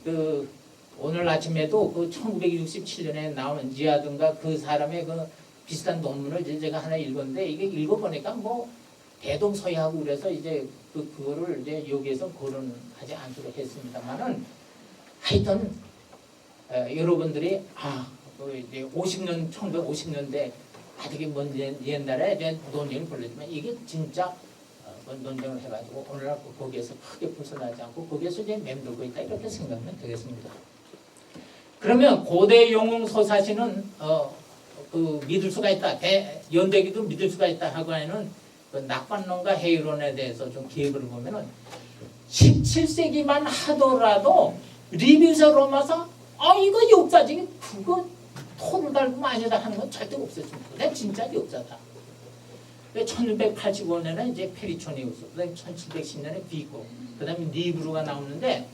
그 오늘 아침에도 그 1967년에 나온 지하든가 그 사람의 그 비슷한 논문을 제가 하나 읽었는데, 이게 읽어보니까 대동소이하고 그래서 이제 그거를 이제 여기에서 거론하지 않도록 했습니다만은, 하여튼 여러분들이 이제 1950년대 아주 먼 옛날에 이제 논쟁을 벌였지만 이게 진짜 논쟁을 해가지고 오늘날 거기에서 크게 벗어나지 않고 거기에서 이제 맴돌고 있다, 이렇게 생각하면 되겠습니다. 그러면 고대 영웅 소사시는 그 믿을 수가 있다, 연대기도 믿을 수가 있다 하고 하는 그 낙관론과 회의론에 대해서 좀 기획을 보면은 17세기만 하더라도 리뷰서 로마서 이거 역사지, 그거 토를 달고 아니다 하는 건 절대 없었습니다. 그게 진짜 역사다. 1685년에 이제 페리초니우스, 그다음에 1710년에 비고, 그다음에 니브루가 나오는데,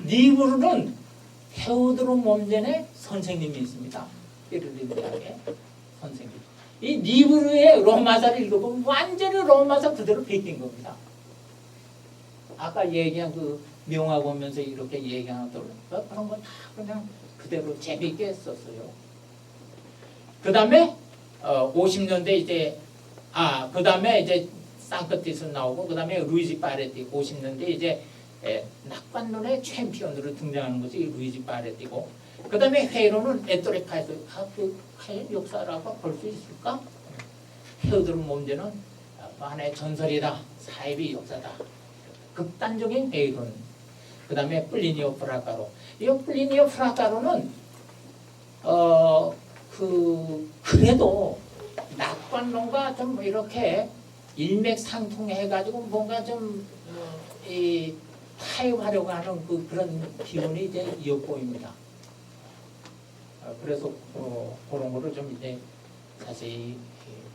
니브루는 테오도르 몬젠의 선생님이 있습니다. 베를린 대학의 선생님. 이 니브루의 로마사를 읽어보면 완전히 로마사 그대로 베낀 겁니다. 아까 얘기한 그 명화 보면서 이렇게 얘기한 것들, 그런 건 다 그냥 그대로 재밌게 했었어요. 그 다음에 50년대 이제 그 다음에 이제 상크티스 나오고, 그 다음에 루이지 파레티 50년대 이제 낙관론의 챔피언으로 등장하는 것이 루이지 파레티고, 그 다음에 회의론은 에토레 카이소, 그 역사라고 볼 수 있을까? 테오도르 몬제는 하나의 전설이다, 사이비 역사다, 극단적인 회의론. 그 다음에 플리니오 프라카로. 이 플리니오 프라카로는 그래도 낙관론과 좀 이렇게 일맥상통해가지고 뭔가 좀 타협하려고 하는 그런 기운이 이제 엿보입니다. 그래서 그런 거를 좀 이제 자세히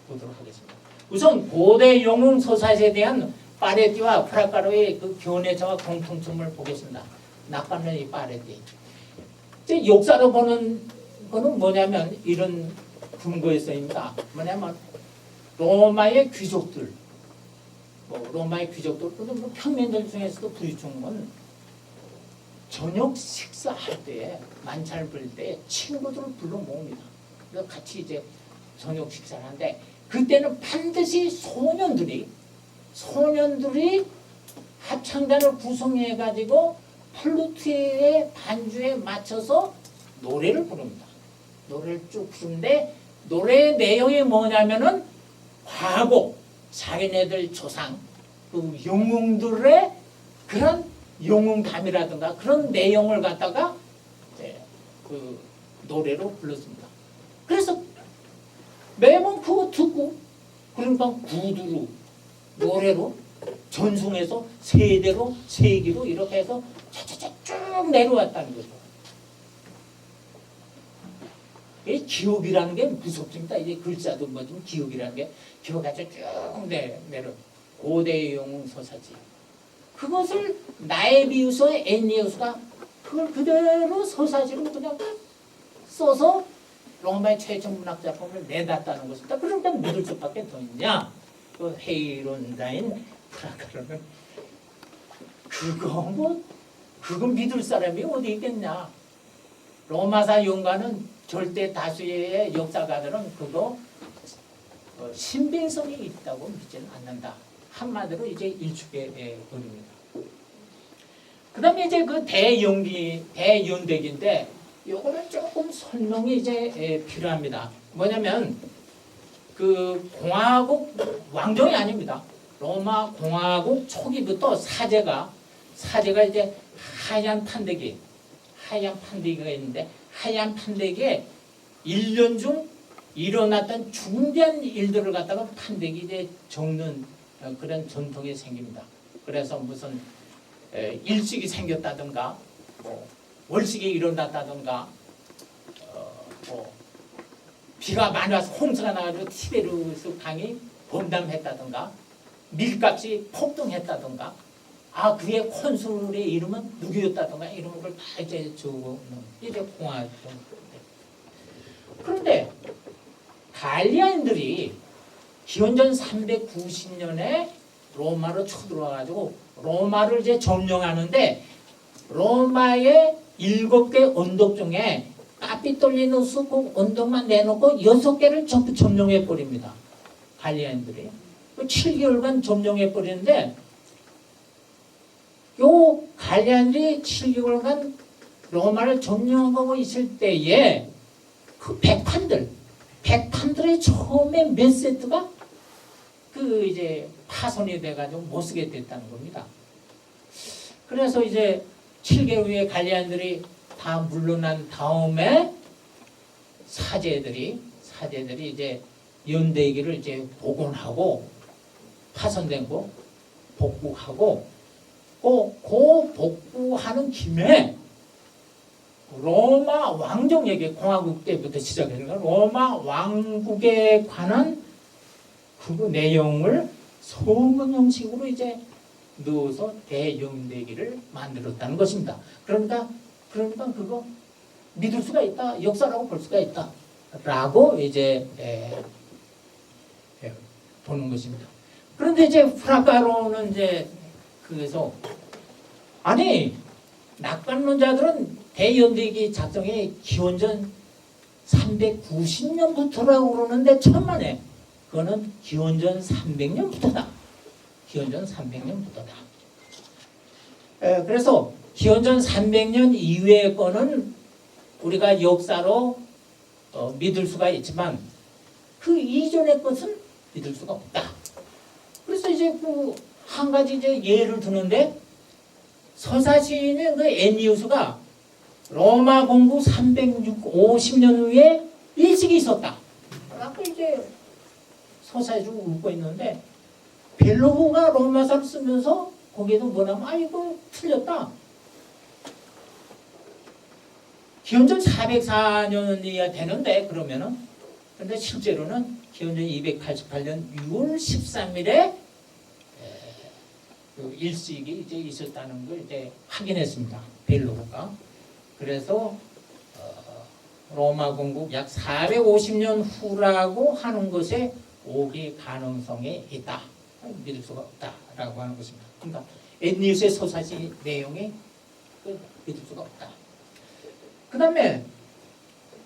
보도록 하겠습니다. 우선 고대 영웅 소사시에 대한 파레티와 프라카로의 그 견해자와 공통점을 보겠습니다. 낙관론이 파레티. 이제 역사로 보는 거는 뭐냐면 이런 근거에서입니다. 뭐냐면 로마의 귀족들, 로마의 귀족들, 뭐 평민들 중에서도 부유층은 저녁 식사할 때, 만찬을 부릴 때 친구들을 불러 모읍니다. 그래서 같이 이제 저녁 식사를 하는데, 그때는 반드시 소년들이 합창단을 구성해 가지고 플루트의 반주에 맞춰서 노래를 부릅니다. 노래를 쭉 부르는데, 노래의 내용이 뭐냐면은 과거 자기네들 조상 그 영웅들의 그런 영웅담이라든가 그런 내용을 갖다가 그 노래로 불렀습니다. 그래서 매번 그거 듣고, 그러니까 구두로 노래로 전송해서 세대로 세기로 이렇게 해서 차차차 쭉 내려왔다는 거죠. 이 기억이라는 게 무섭습니다. 이제 글자도 뭐 좀 기억이라는 게 기억해서 쭉 내려. 고대 영웅 소사지. 그것을 나에비우스와 엔니우스가 그걸 그대로 소사지로 그냥 써서 로마의 최초 문학 작품을 내놨다는 것입니다. 그러니까 믿을 수밖에 더 있냐? 그 회의론자인 프라카로는 그거 믿을 사람이 어디 있겠냐? 로마사 연가는 절대 다수의 역사가들은 그거 신빙성이 있다고 믿지는 않는다. 한마디로 이제 일축해 버립니다. 그 다음에 이제 그 대연대기인데, 요거는 조금 설명이 이제 필요합니다. 뭐냐면, 그 공화국 왕정이 아닙니다. 로마 공화국 초기부터 사제가 이제 하얀 판대기가 있는데 하얀 판대기에 1년 중 일어났던 중대한 일들을 갖다가 판대기 이제 적는 그런 전통이 생깁니다. 그래서 무슨 일식이 생겼다든가 뭐 월식이 일어났다든가 뭐 비가 많이 와서 홍수가 나가지고 티베르스 강이 범람했다든가 밀값이 폭등했다든가 그의 콘술의 이름은 누구였다든가 이런 걸 다 이제 적어놓은 이제 공화국. 그런데 갈리아인들이 기원전 390년에 로마로 쳐들어와가지고 로마를 이제 점령하는데 로마의 7개 언덕 중에 까피톨리누스 그 언덕만 내놓고 6개를 전부 점령해 버립니다. 갈리아인들이 7개월간 점령해 버리는데 요 갈리아인들이 7개월간 로마를 점령하고 있을 때에 그 백판들의 처음에 몇 세트가 그 이제 파손이 돼가지고 못 쓰게 됐다는 겁니다. 그래서 이제 7개월 후에 갈리아인들이 다 물러난 다음에 사제들이 이제 연대기를 이제 복원하고 파손된 거 복구하고 그 복구하는 김에 로마 왕정 얘기 공화국 때부터 시작하는 거예요. 로마 왕국에 관한 그 내용을 소문 형식으로 이제 넣어서 대연대기를 만들었다는 것입니다. 그러니까 그거 믿을 수가 있다, 역사라고 볼 수가 있다라고 이제 보는 것입니다. 그런데 이제 프라가로는 이제 그래서 낙관론자들은 대연대기 작성이 기원전 390년부터라고 그러는데 천만에 그거는 기원전 300년부터다. 기원전 300년부터다. 그래서 기원전 300년 이후의 거는 우리가 역사로 믿을 수가 있지만 그 이전의 것은 믿을 수가 없다. 그래서 이제 그 한 가지 이제 예를 드는데 서사시인의 그 애니우스가 로마 공국 350년 후에 일식이 있었다. 라고 이제 서사시를 울고 있는데 벨로그가 로마사를 쓰면서 거기에도 뭐냐면 이거 틀렸다. 기원전 404년이야 되는데 그러면은 근데 실제로는 기원전 288년 6월 13일에 그 일식이 이제 있었다는 걸 이제 확인했습니다. 벨로그가. 그래서 로마 공국 약 450년 후라고 하는 것에 오기 가능성이 있다. 믿을 수가 없다라고 하는 것입니다. 그러니까 엔니우스의 서사시 내용이 믿을 수가 없다. 그 다음에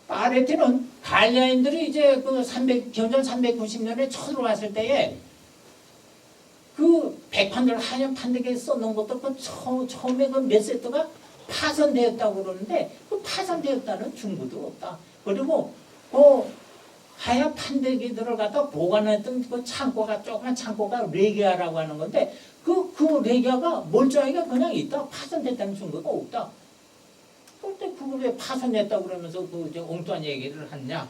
파레티는 갈리아인들이 이제 그 기원전 390년에 쳐들어왔을 때에 그 백판들 하얀 판대기에 써놓은 것도 그 처음에 그 몇 세트가 파손되었다고 그러는데 그 파손되었다는 증거도 없다. 그리고 그 하얀 판대기들을 갖다 보관했던 그 창고가 조그만 창고가 레기아라고 하는 건데 그 레기아가 멀쩡하게 그냥 있다. 파손됐다는 증거가 없다. 그런데 그걸 왜 파손했다고 그러면서 그 이제 엉뚱한 얘기를 하냐?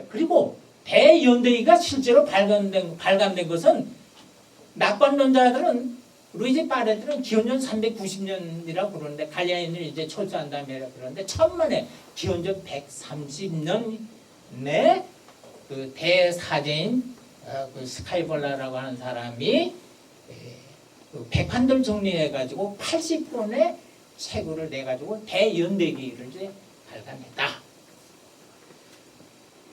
그리고 대연대기가 실제로 발간된 것은 낙관론자들은 루이지 파레트는 기원전 390년이라고 그러는데 갈리아인을 이제 철수한 다음에 그러는데 천만에 기원전 130년에 그 대사제인 그 스카이볼라라고 하는 사람이 그 백판들 정리해가지고 80권의 책을 내가지고 대연대기를 이제 발간했다.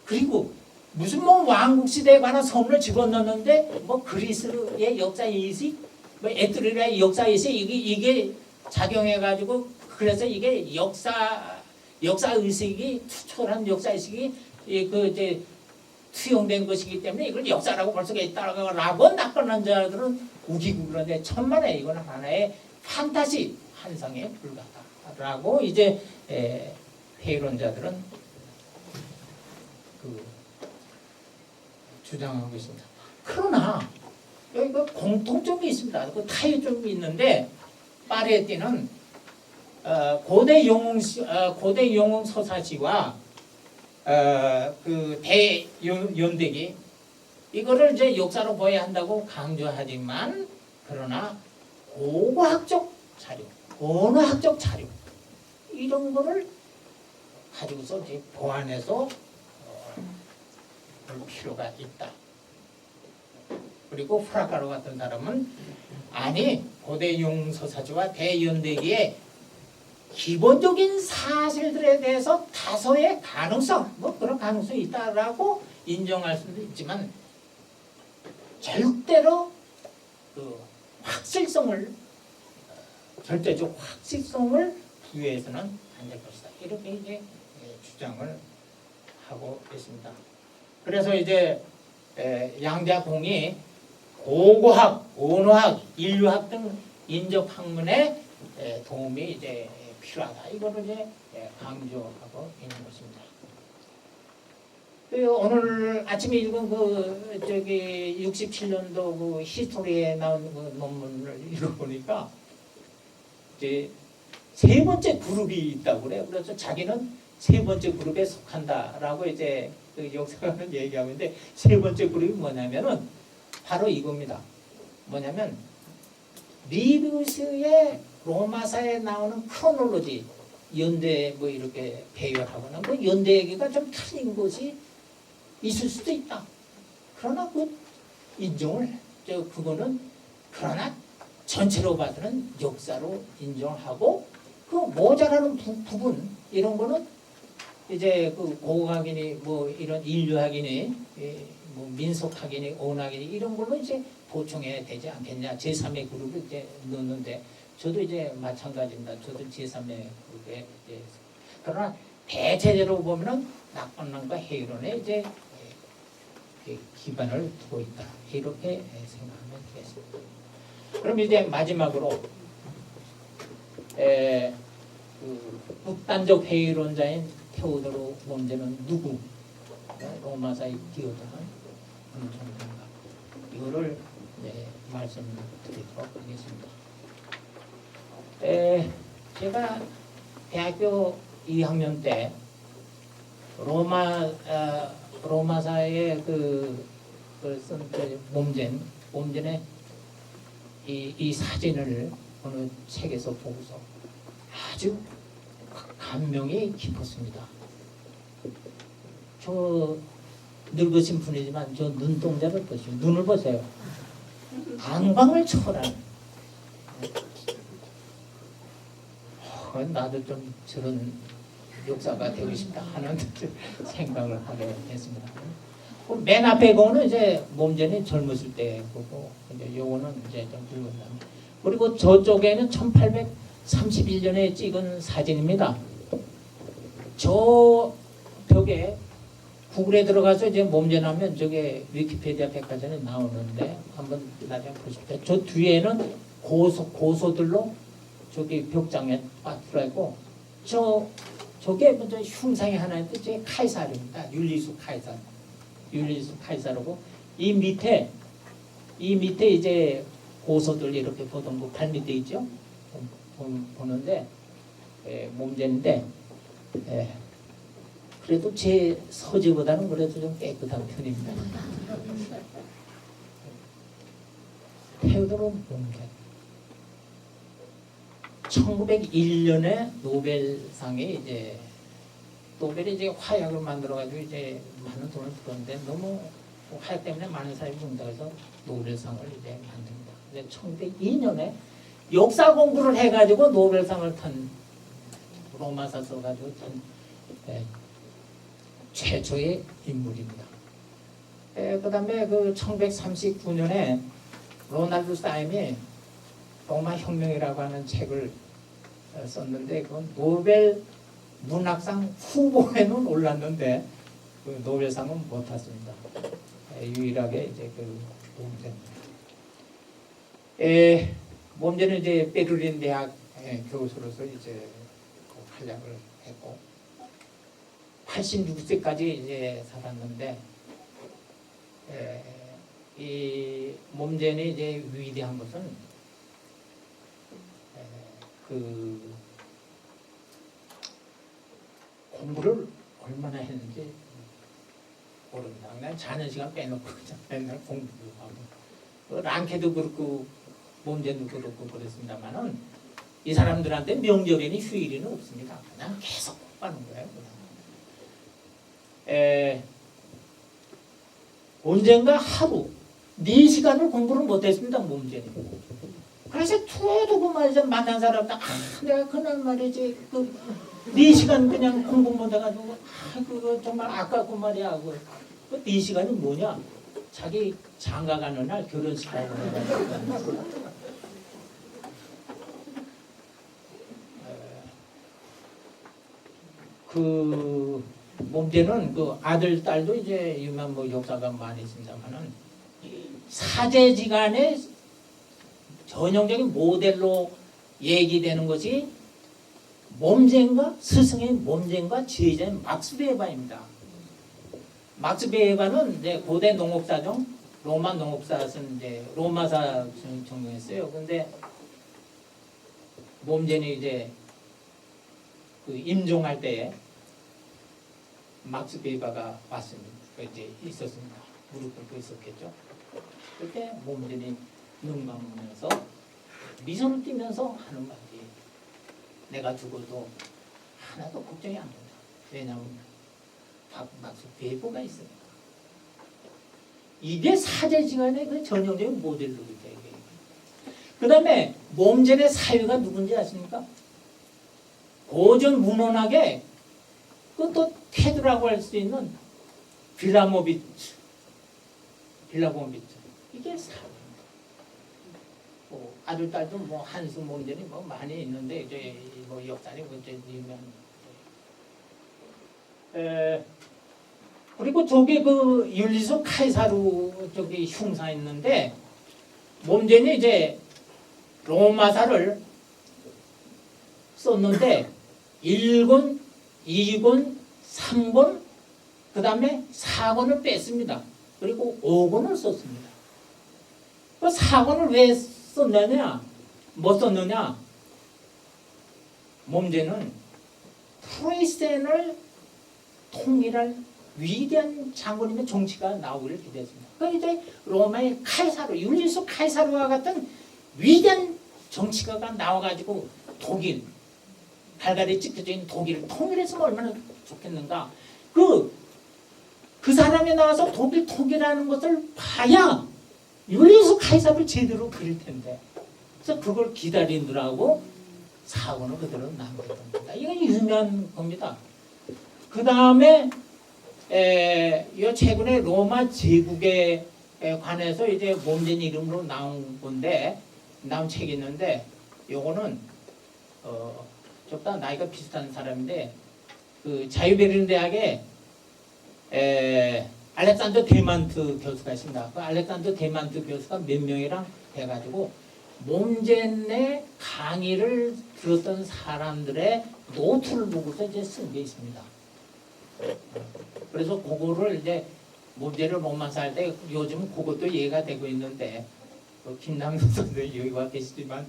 그리고 무슨 뭐 왕국 시대에 관한 서문을 집어넣는데 뭐 그리스의 역사 인식, 뭐 에트리아의 역사 인식 이게 작용해가지고 그래서 이게 역사 의식이 투철한 역사 의식이 그 이제 투영된 것이기 때문에 이걸 역사라고 볼 수가 있다라고 낙관론자들은 우기고 그러는데 천만에 이거는 하나의 판타지 환상에 불과하다라고 이제 회의론자들은 그 주장하고 있습니다. 그러나 여기 그 공통점이 있습니다. 그 타이점이 있는데 파리에티는 고대 영웅 서사시와 그 대연대기 이거를 이제 역사로 보아야 한다고 강조하지만 그러나 고고학적 자료, 언어학적 자료 이런 거를 가지고서 이제 보완해서 볼 필요가 있다. 그리고 프라카로 같은 사람은 아니 고대 영웅서사지와 대연대기의 기본적인 사실들에 대해서 다소의 가능성, 뭐 그런 가능성이 있다라고 인정할 수도 있지만 절대로 그 확실성을 절대적 확실성을 부여해서는 안 될 것이다. 이렇게 이제 주장을 하고 있습니다. 그래서 이제 양자공이 고고학, 언어학, 인류학 등 인적 학문에 도움이 이제 필요하다. 이거를 이제 강조하고 있는 것입니다. 오늘 아침에 읽은 그 저기 67년도 그 히스토리에 나온 그 논문을 읽어보니까 이제 세 번째 그룹이 있다고 그래요. 그래서 자기는 세 번째 그룹에 속한다라고 이제 그 역사가는 얘기하고 있는데 세 번째 그룹이 뭐냐면은 바로 이겁니다. 뭐냐면 리비우스의 로마사에 나오는 크로놀로지 연대 뭐 이렇게 배열하거나 뭐 연대 얘기가 좀 틀린 것이 있을 수도 있다. 그러나 그 인정을 그거는 그러나 전체로 봐서는 역사로 인정하고 그 모자라는 부분 이런 거는 이제 그 고고학이니 뭐 이런 인류학이니 뭐 민속학이니 언어학이니 이런 걸로 이제 보충해야 되지 않겠냐. 제3의 그룹을 이제 넣는데 저도 이제 마찬가지입니다. 저도 제3의 그룹에 이제 그러나 대체적으로 보면은 낙관론과 해이론에 이제 기반을 두고 있다. 이렇게 생각하면 되겠습니다. 그럼 이제 마지막으로 그 극단적 회의론자인 테오도로 몬제는 누구? 로마사의 디오도는 어느 정도인가? 이거를 이제 말씀드리도록 하겠습니다. 제가 대학교 2학년 때 로마사의 쓴 몸전의 이 사진을 어느 책에서 보고서 아주 감명이 깊었습니다. 저 늙으신 분이지만 저 눈동자를 보시오. 눈을 보세요. 안광을 초월하는. 나도 좀 저런 역사가 되고 싶다 하는 생각을 하게 됐습니다. 맨 앞에 거는 이제 몸전이 젊었을 때 보고 이제 요거는 이제 좀 늙은 다음에 그리고 저쪽에는 1831년에 찍은 사진입니다. 저 벽에 구글에 들어가서 이제 몸전하면 저게 위키피디아 백과사전에 나오는데 한번 나중에 보십시오. 저 뒤에는 고소들로 저기 벽장에 빠뜨려 있고 저게 먼저 흉상이 하나 있는데 저게 카이사르입니다. 율리우스 카이사르고 이 밑에 이제 고소들 이렇게 보던 거 발 밑에 있죠. 보는데 몸전인데 그래도 제 서재보다는 그래도 좀 깨끗한 편입니다. 테오도로 몸전 1901년에 노벨상에 이제 노벨이 이제 화약을 만들어가지고 이제 많은 돈을 들었는데 너무 화약 때문에 많은 사람이 죽는다고 해서 노벨상을 이제 만듭니다. 근데 1902년에 역사 공부를 해가지고 노벨상을 탄 로마사 써가지고 탄 최초의 인물입니다. 그 다음에 그 1939년에 로날드 사임이 로마 혁명이라고 하는 책을 썼는데 그 노벨 문학상 후보에는 올랐는데 그 노벨상은 못 탔습니다. 유일하게 이제 그 몸제는 이제 베를린 대학 교수로서 이제 활약을 했고 86세까지 이제 살았는데 이 몸전이 이제 위대한 것은 그 공부를 얼마나 했는지 모릅니다. 그냥 자는 시간 빼놓고 그냥 맨날 공부도 하고 랑케도 그렇고 몸전도 그렇고 그랬습니다만은 이 사람들한테 명절에는 휴일에는 없습니다. 그냥 계속 공부하는 거예요. 언젠가 하루 4시간을 공부를 못했습니다. 몸전이. 그래서 투어도 그 말이죠. 만난 사람들 내가 그날 말이지 그 4시간 그냥 공부 못해가지고 그거 정말 아깝고 말이야. 그 4시간이 뭐냐? 자기 장가 가는 날 결혼식 하고 그 몸제는 그 아들 딸도 이제 유명 뭐 역사가 많이 있습니다만은 사제지간의 전형적인 모델로 얘기되는 것이 몸쟁과 스승의 몸쟁과 제자의 막스베에바입니다. 막스베에바는 이제 고대 농업사 중 로마 농업사는 이제 로마사 전공했어요. 근데 몸쟁이 이제 그 임종할 때에 막스베에바가 왔습니다. 이제 있었습니다. 무릎 꿇고 있었겠죠. 그때 몸쟁이 눈 감으면서 미소를 띠면서 하는 말이 내가 죽어도 하나도 걱정이 안 된다. 왜냐하면 막스베에바가 있으니까. 이게 사제지간의 그 전형적인 모델로 이제. 그 다음에 몸전의 사유가 누군지 아십니까? 고전 문헌학에 그또 테두라고 할 수 있는 빌라모비츠. 이게 사유입니다. 뭐 아들 딸도 뭐 한수 몸전이 뭐 많이 있는데 이제 뭐 역사니 이제 유명. 그리고 저기 그 율리스 카이사루 저기 흉사 있는데 몸전이 이제 로마사를 썼는데 1권, 2권, 3권, 그 다음에 4권을 뺐습니다. 그리고 5권을 썼습니다. 그 4권을 왜 썼느냐? 뭐 썼느냐? 몸전은 프로이센을 통일할 위대한 장군님의 정치가 나오기를 기대했습니다. 그 이제 로마의 카이사루, 율리스 카이사루와 같은 위대한 정치가가 나와가지고 독일, 갈갈이 찢겨져 있는 독일을 통일했으면 얼마나 좋겠는가. 그 사람이 나와서 독일 통일하는 것을 봐야 율리스 카이사루를 제대로 그릴 텐데. 그래서 그걸 기다리느라고 사고는 그대로 남겼던 겁니다. 이건 유명한 겁니다. 그 다음에 이 최근에 로마 제국에 관해서 이제 몸전 이름으로 나온 건데 나온 책이 있는데 요거는 저보다 나이가 비슷한 사람인데 그 자유베르린 대학에 알렉산더 데만트 교수가 있습니다. 그 알렉산더 데만트 교수가 몇 명이랑 해가지고 몸전의 강의를 들었던 사람들의 노트를 보고서 이제 쓴 게 있습니다. 그래서 그거를 이제 몸전을 로마사 할 때 요즘 그것도 이해가 되고 있는데 김남도 선생님 여기 와 계시지만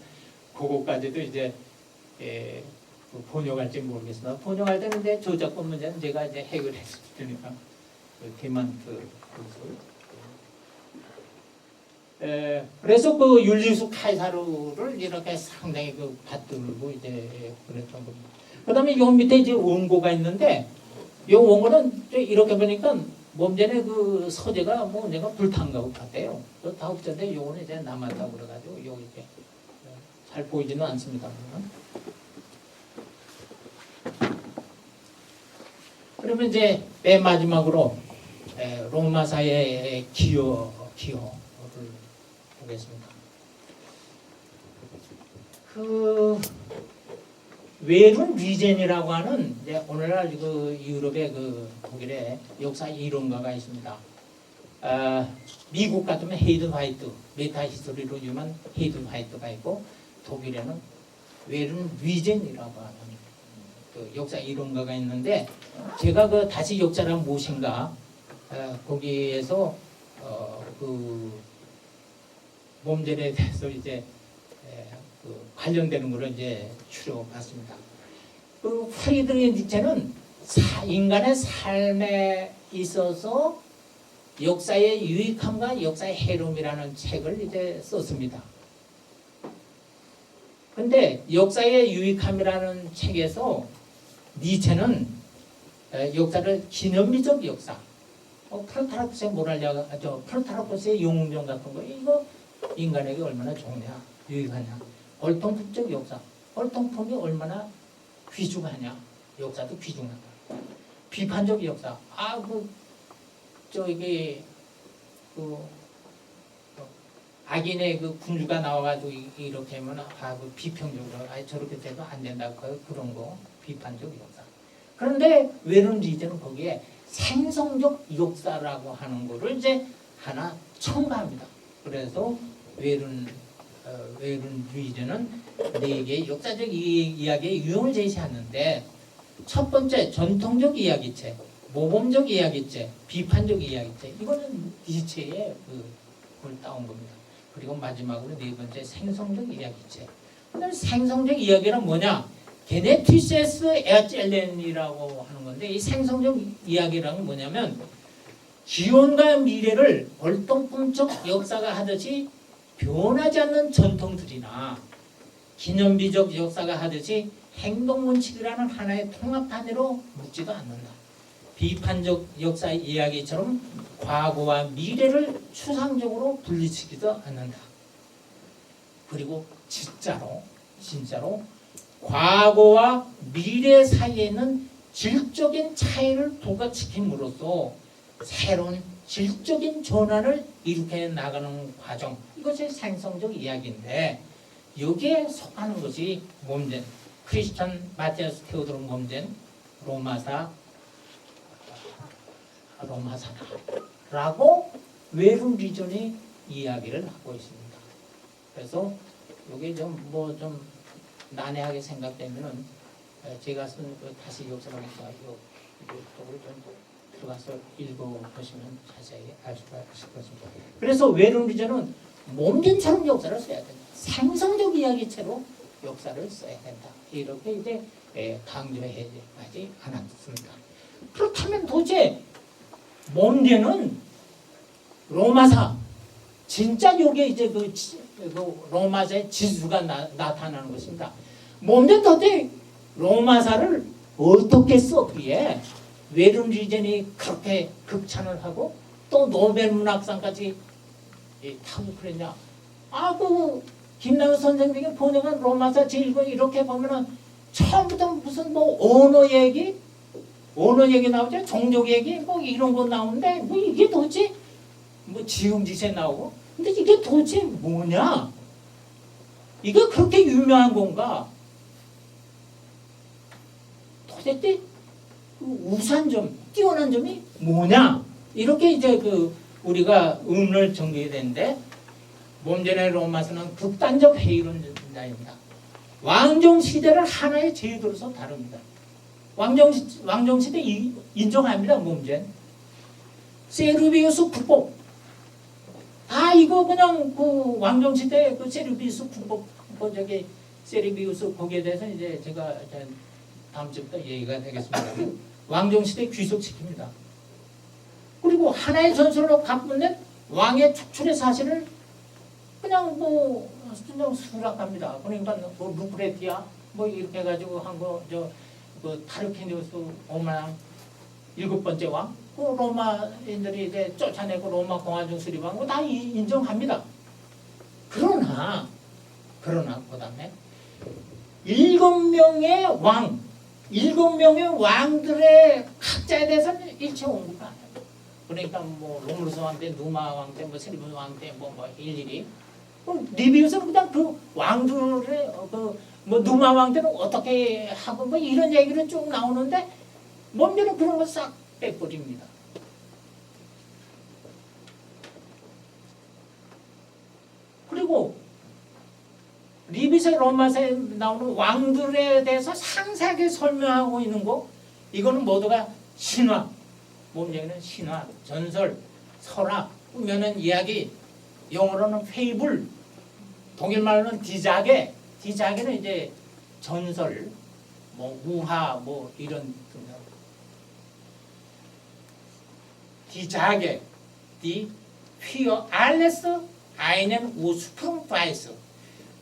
그거까지도 이제 번역할지 모르겠습니다. 번역할 때는 이제 저작권 문제는 제가 이제 해결했을 테니까 데만트 교수. 그래서 그 율리스 카이사루를 이렇게 상당히 그 받들고 이제 그랬던 겁니다. 그다음에 요 밑에 이제 원고가 있는데 요 원고는 이렇게 보니까 몸전의 그 서재가 뭐 내가 불탄 것 같아요. 다 없던데 요거는 이제 남았다고 그래가지고 요 이렇게 잘 보이지는 않습니다. 그러면 이제 맨 마지막으로 로마사의 기여를 보겠습니다. 그 외룬 위젠이라고 하는 이제 오늘날 그 유럽의 그 독일의 역사 이론가가 있습니다. 미국 같으면 헤이든 화이트, 메타 히스토리로 유명한 헤이든 화이트가 있고 독일에는 외룬 위젠이라고 하는 그 역사 이론가가 있는데 제가 그 다시 역사란 무엇인가 거기에서 그 몸전에 대해서 이제 그 관련되는 거를 이제 추려봤습니다. 그 프리드리히 니체는 인간의 삶에 있어서 역사의 유익함과 역사의 해로움이라는 책을 이제 썼습니다. 근데 역사의 유익함이라는 책에서 니체는 역사를 기념비적 역사, 프로타라쿠스의 모랄리아, 프로타라쿠스의 용웅정 같은 거, 이거 인간에게 얼마나 좋냐, 유익하냐. 얼통품적 역사, 얼통품이 얼마나 귀중하냐, 역사도 귀중하다. 비판적 역사, 악인의 그 군주가 나와가지고 이렇게 하면 그 비평적으로 저렇게 돼도 안 된다, 그런 거 비판적 역사. 그런데 웨른 리저는 거기에 생성적 역사라고 하는 거를 이제 하나 첨가합니다. 그래서 웨른 리저는 네 개의 역사적 이야기의 유형을 제시하는데, 첫 번째 전통적 이야기체, 모범적 이야기체, 비판적 이야기체, 이거는 니체의 그걸 따온 겁니다. 그리고 마지막으로 네 번째 생성적 이야기체. 근데 생성적 이야기는 뭐냐? 게네티세스 에아첼렌이라고 하는 건데, 이 생성적 이야기란 뭐냐면 기원과 미래를 얼똥품적 역사가 하듯이 변하지 않는 전통들이나 기념비적 역사가 하듯이 행동문칙이라는 하나의 통합 단위로 묻지도 않는다. 비판적 역사 이야기처럼 과거와 미래를 추상적으로 분리시키지도 않는다. 그리고 진짜로 과거와 미래 사이에 있는 질적인 차이를 부각시킴으로써 새로운 질적인 전환을 일으켜 나가는 과정, 이것이 생성적 이야기인데, 여기에 속하는 것이 몸된 크리스천 마티아스 테오도르 몸된 로마사라고 웨른 리전이 이야기를 하고 있습니다. 그래서 이게 좀 난해하게 생각되면은 제가 쓴 다시 역사학에서 이쪽으로 좀 들어가서 읽어보시면 자세히 알 수가 있을 것입니다. 그래서 웨른 리전은 몸전처럼 역사를 써야 된다. 생성적 이야기체로 역사를 써야 된다. 이렇게 이제 강조하지 않았습니다. 그렇다면 도대체 몸전은 로마사, 진짜 요게 이제 그 로마사의 지수가 나타나는 것입니다. 몸전 도대체 로마사를 어떻게 썼기에 웨른 리전이 그렇게 극찬을 하고 또 노벨 문학상까지 타고 그랬냐? 김남우 선생님이 번역한 로마사 제1권 이렇게 보면은 처음부터 무슨 언어 얘기 나오죠? 종족 얘기 이런 거 나오는데 이게 도대체 지음지세 나오고, 근데 이게 도대체 뭐냐? 이게 그렇게 유명한 건가? 도대체 우수한 뛰어난 점이 뭐냐? 이렇게 이제 우리가 의문을 정리해야 되는데, 몸전의 로마서는 극단적 회의론자입니다. 왕정 시대를 하나의 제도로서 다룹니다. 왕정 시대 인정합니다. 몸전. 세르비우스 국법. 이거 그냥 왕정 시대 세르비우스 국법 세르비우스 거기에 대해서 이제 제가 다음 주부터 얘기가 되겠습니다. 왕정 시대 귀속시킵니다. 그리고 하나의 전설로 가뿐된 왕의 축출의 사실을 그냥 수락합니다. 그러니까 루크레티아 이렇게 해가지고 한 거 타르키니우스 오만 7번째 왕, 로마인들이 이제 쫓아내고 로마 공화정 수립한 거 다 인정합니다. 그러나 그다음에 7명의 왕들의 각자에 대해서는 일체 언급을 안 해요. 그러니까 로무루스 왕 때, 누마 왕 때, 세르비우스 왕 때 일일이 리비우스는 그냥 그 왕들의 누마 왕 때는 어떻게 하고 이런 얘기를 쭉 나오는데, 몸전은 그런 거 싹 빼버립니다. 그리고 리비세 로마서에 나오는 왕들에 대해서 상세하게 설명하고 있는 거, 이거는 모두가 신화, 몸전에는 신화, 전설, 설화, 꾸며낸 이야기, 영어로는 페이블, 독일 말로는 디자게. 디자게는 이제 전설, 뭐 우화, 뭐 이런 디자게, 디 휘어 알레스 아이넨 우스프룽파이스.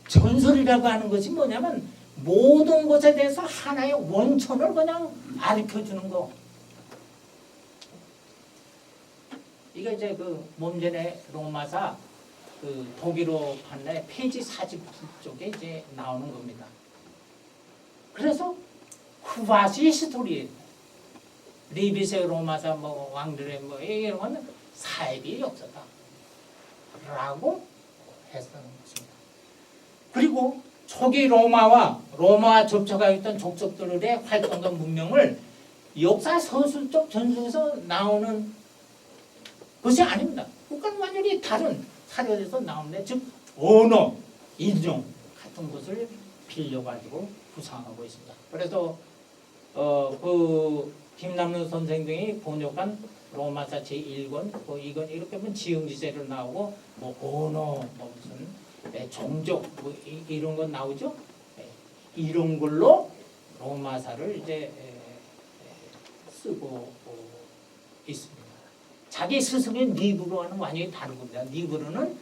전설이라고 하는 것이 뭐냐면 모든 것에 대해서 하나의 원천을 그냥 가르쳐 주는 거. 이게 이제 그 몸전의 로마사 그 독일어 판례 페이지 40 쪽에 이제 나오는 겁니다. 그래서 후바시 스토리, 리비세 로마사 뭐 왕들의 뭐 이런 건 사입이 역사다라고 했었는 것입니다. 그리고 초기 로마와 접촉하고 있던 족속들의 활동과 문명을 역사 서술적 전술에서 나오는 것이 아닙니다. 그건 완전히 다른 사료에서 나오는데, 즉 언어, 인종 같은 것을 빌려가지고 구상하고 있습니다. 그래서 그 김남룬 선생 등이 번역한 로마사 제1권, 뭐 이건 이렇게 보면 지형지세로 나오고 뭐 언어, 뭐 무슨 종족 뭐 이런 건 나오죠. 이런 걸로 로마사를 이제 쓰고 있습니다. 자기 스승의 리브로와는 완전히 다른 겁니다. 리브로는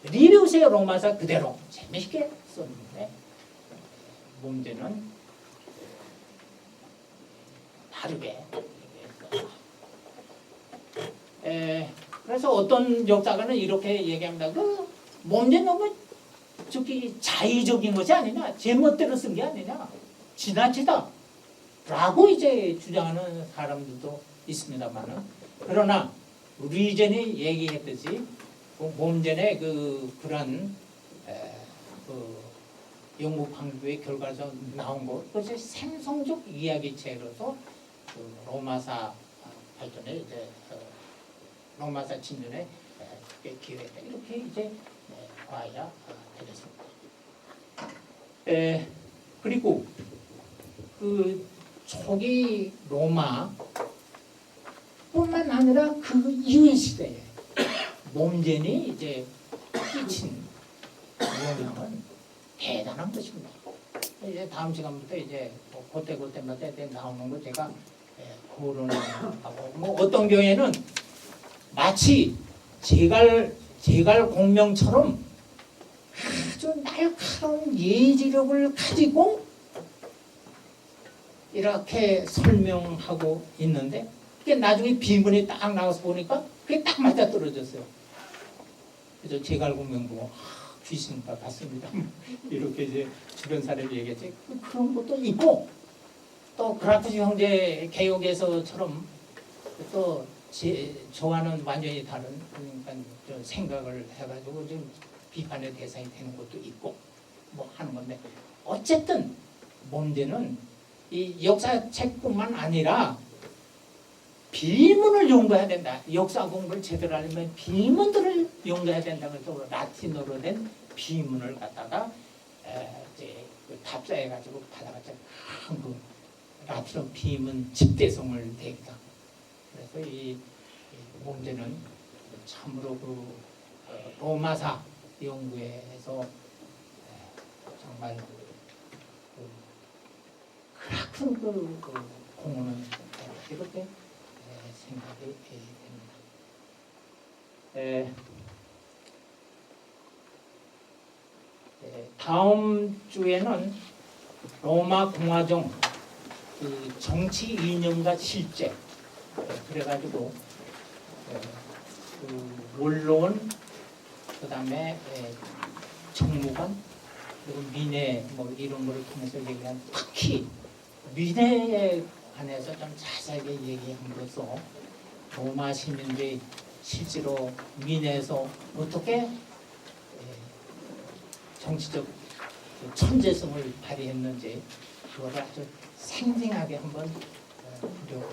리뷰스의 로마사 그대로 재미있게 썼는데, 문제는 다르게. 그래서 어떤 역사가는 이렇게 얘기합니다. 그 몸전 너무 저기 자의적인 것이 아니냐, 제멋대로 쓴 게 아니냐, 지나치다 라고 이제 주장하는 사람들도 있습니다만은, 그러나 우리 전에 얘기했듯이 그 몸전의 그런 그 연구 방법의 결과에서 나온 것, 그것이 생성적 이야기체로서 그 로마사 발전에 이제 로마사 진전에 기회다, 이렇게 이제 봐야 되겠습니다. 그리고 그 초기 로마 뿐만 아니라 그 이후 시대에 몸전이 이제 끼친 영향은 대단한 것입니다. 이제 다음 시간부터 이제 그때마다 나오는 거 제가 거론하고, 뭐 어떤 경우에는 마치 제갈 공명처럼 아주 날카로운 예지력을 가지고 이렇게 설명하고 있는데, 그게 나중에 비문이 딱 나와서 보니까 그게 딱 맞아 떨어졌어요. 그래서 제갈공명도 귀신과 같습니다. 이렇게 이제 주변 사람이 얘기했지. 그런 것도 있고, 또 그라투시 형제 개혁에서처럼 또 저와는 완전히 다른, 그러니까 좀 생각을 해가지고 좀 비판의 대상이 되는 것도 있고 뭐 하는 건데, 어쨌든 문제는 이 역사책뿐만 아니라 비문을 연구해야 된다. 역사 공부를 제대로 하려면 비문들을 연구해야 된다. 그래서 라틴어로 된 비문을 갖다가 이제 답사해가지고 받아가지고 한국 라틴어 비문 집대성을 대기다. 그래서 이 문제는 참으로 그 로마사 연구에서 정말 큰 공헌을 이렇게 생각이 됩니다. 다음 주에는 로마 공화정 그 정치 이념과 실제, 그래가지고 그 원로원, 그다음에 정무관, 그리고 민해 뭐 이런 거를 통해서 얘기한, 특히 민해에 관해서 좀 자세하게 얘기함으로써 로마 시민들이 실제로 민해에서 어떻게 정치적 천재성을 발휘했는지, 그거를 아주 생생하게 한번 보려고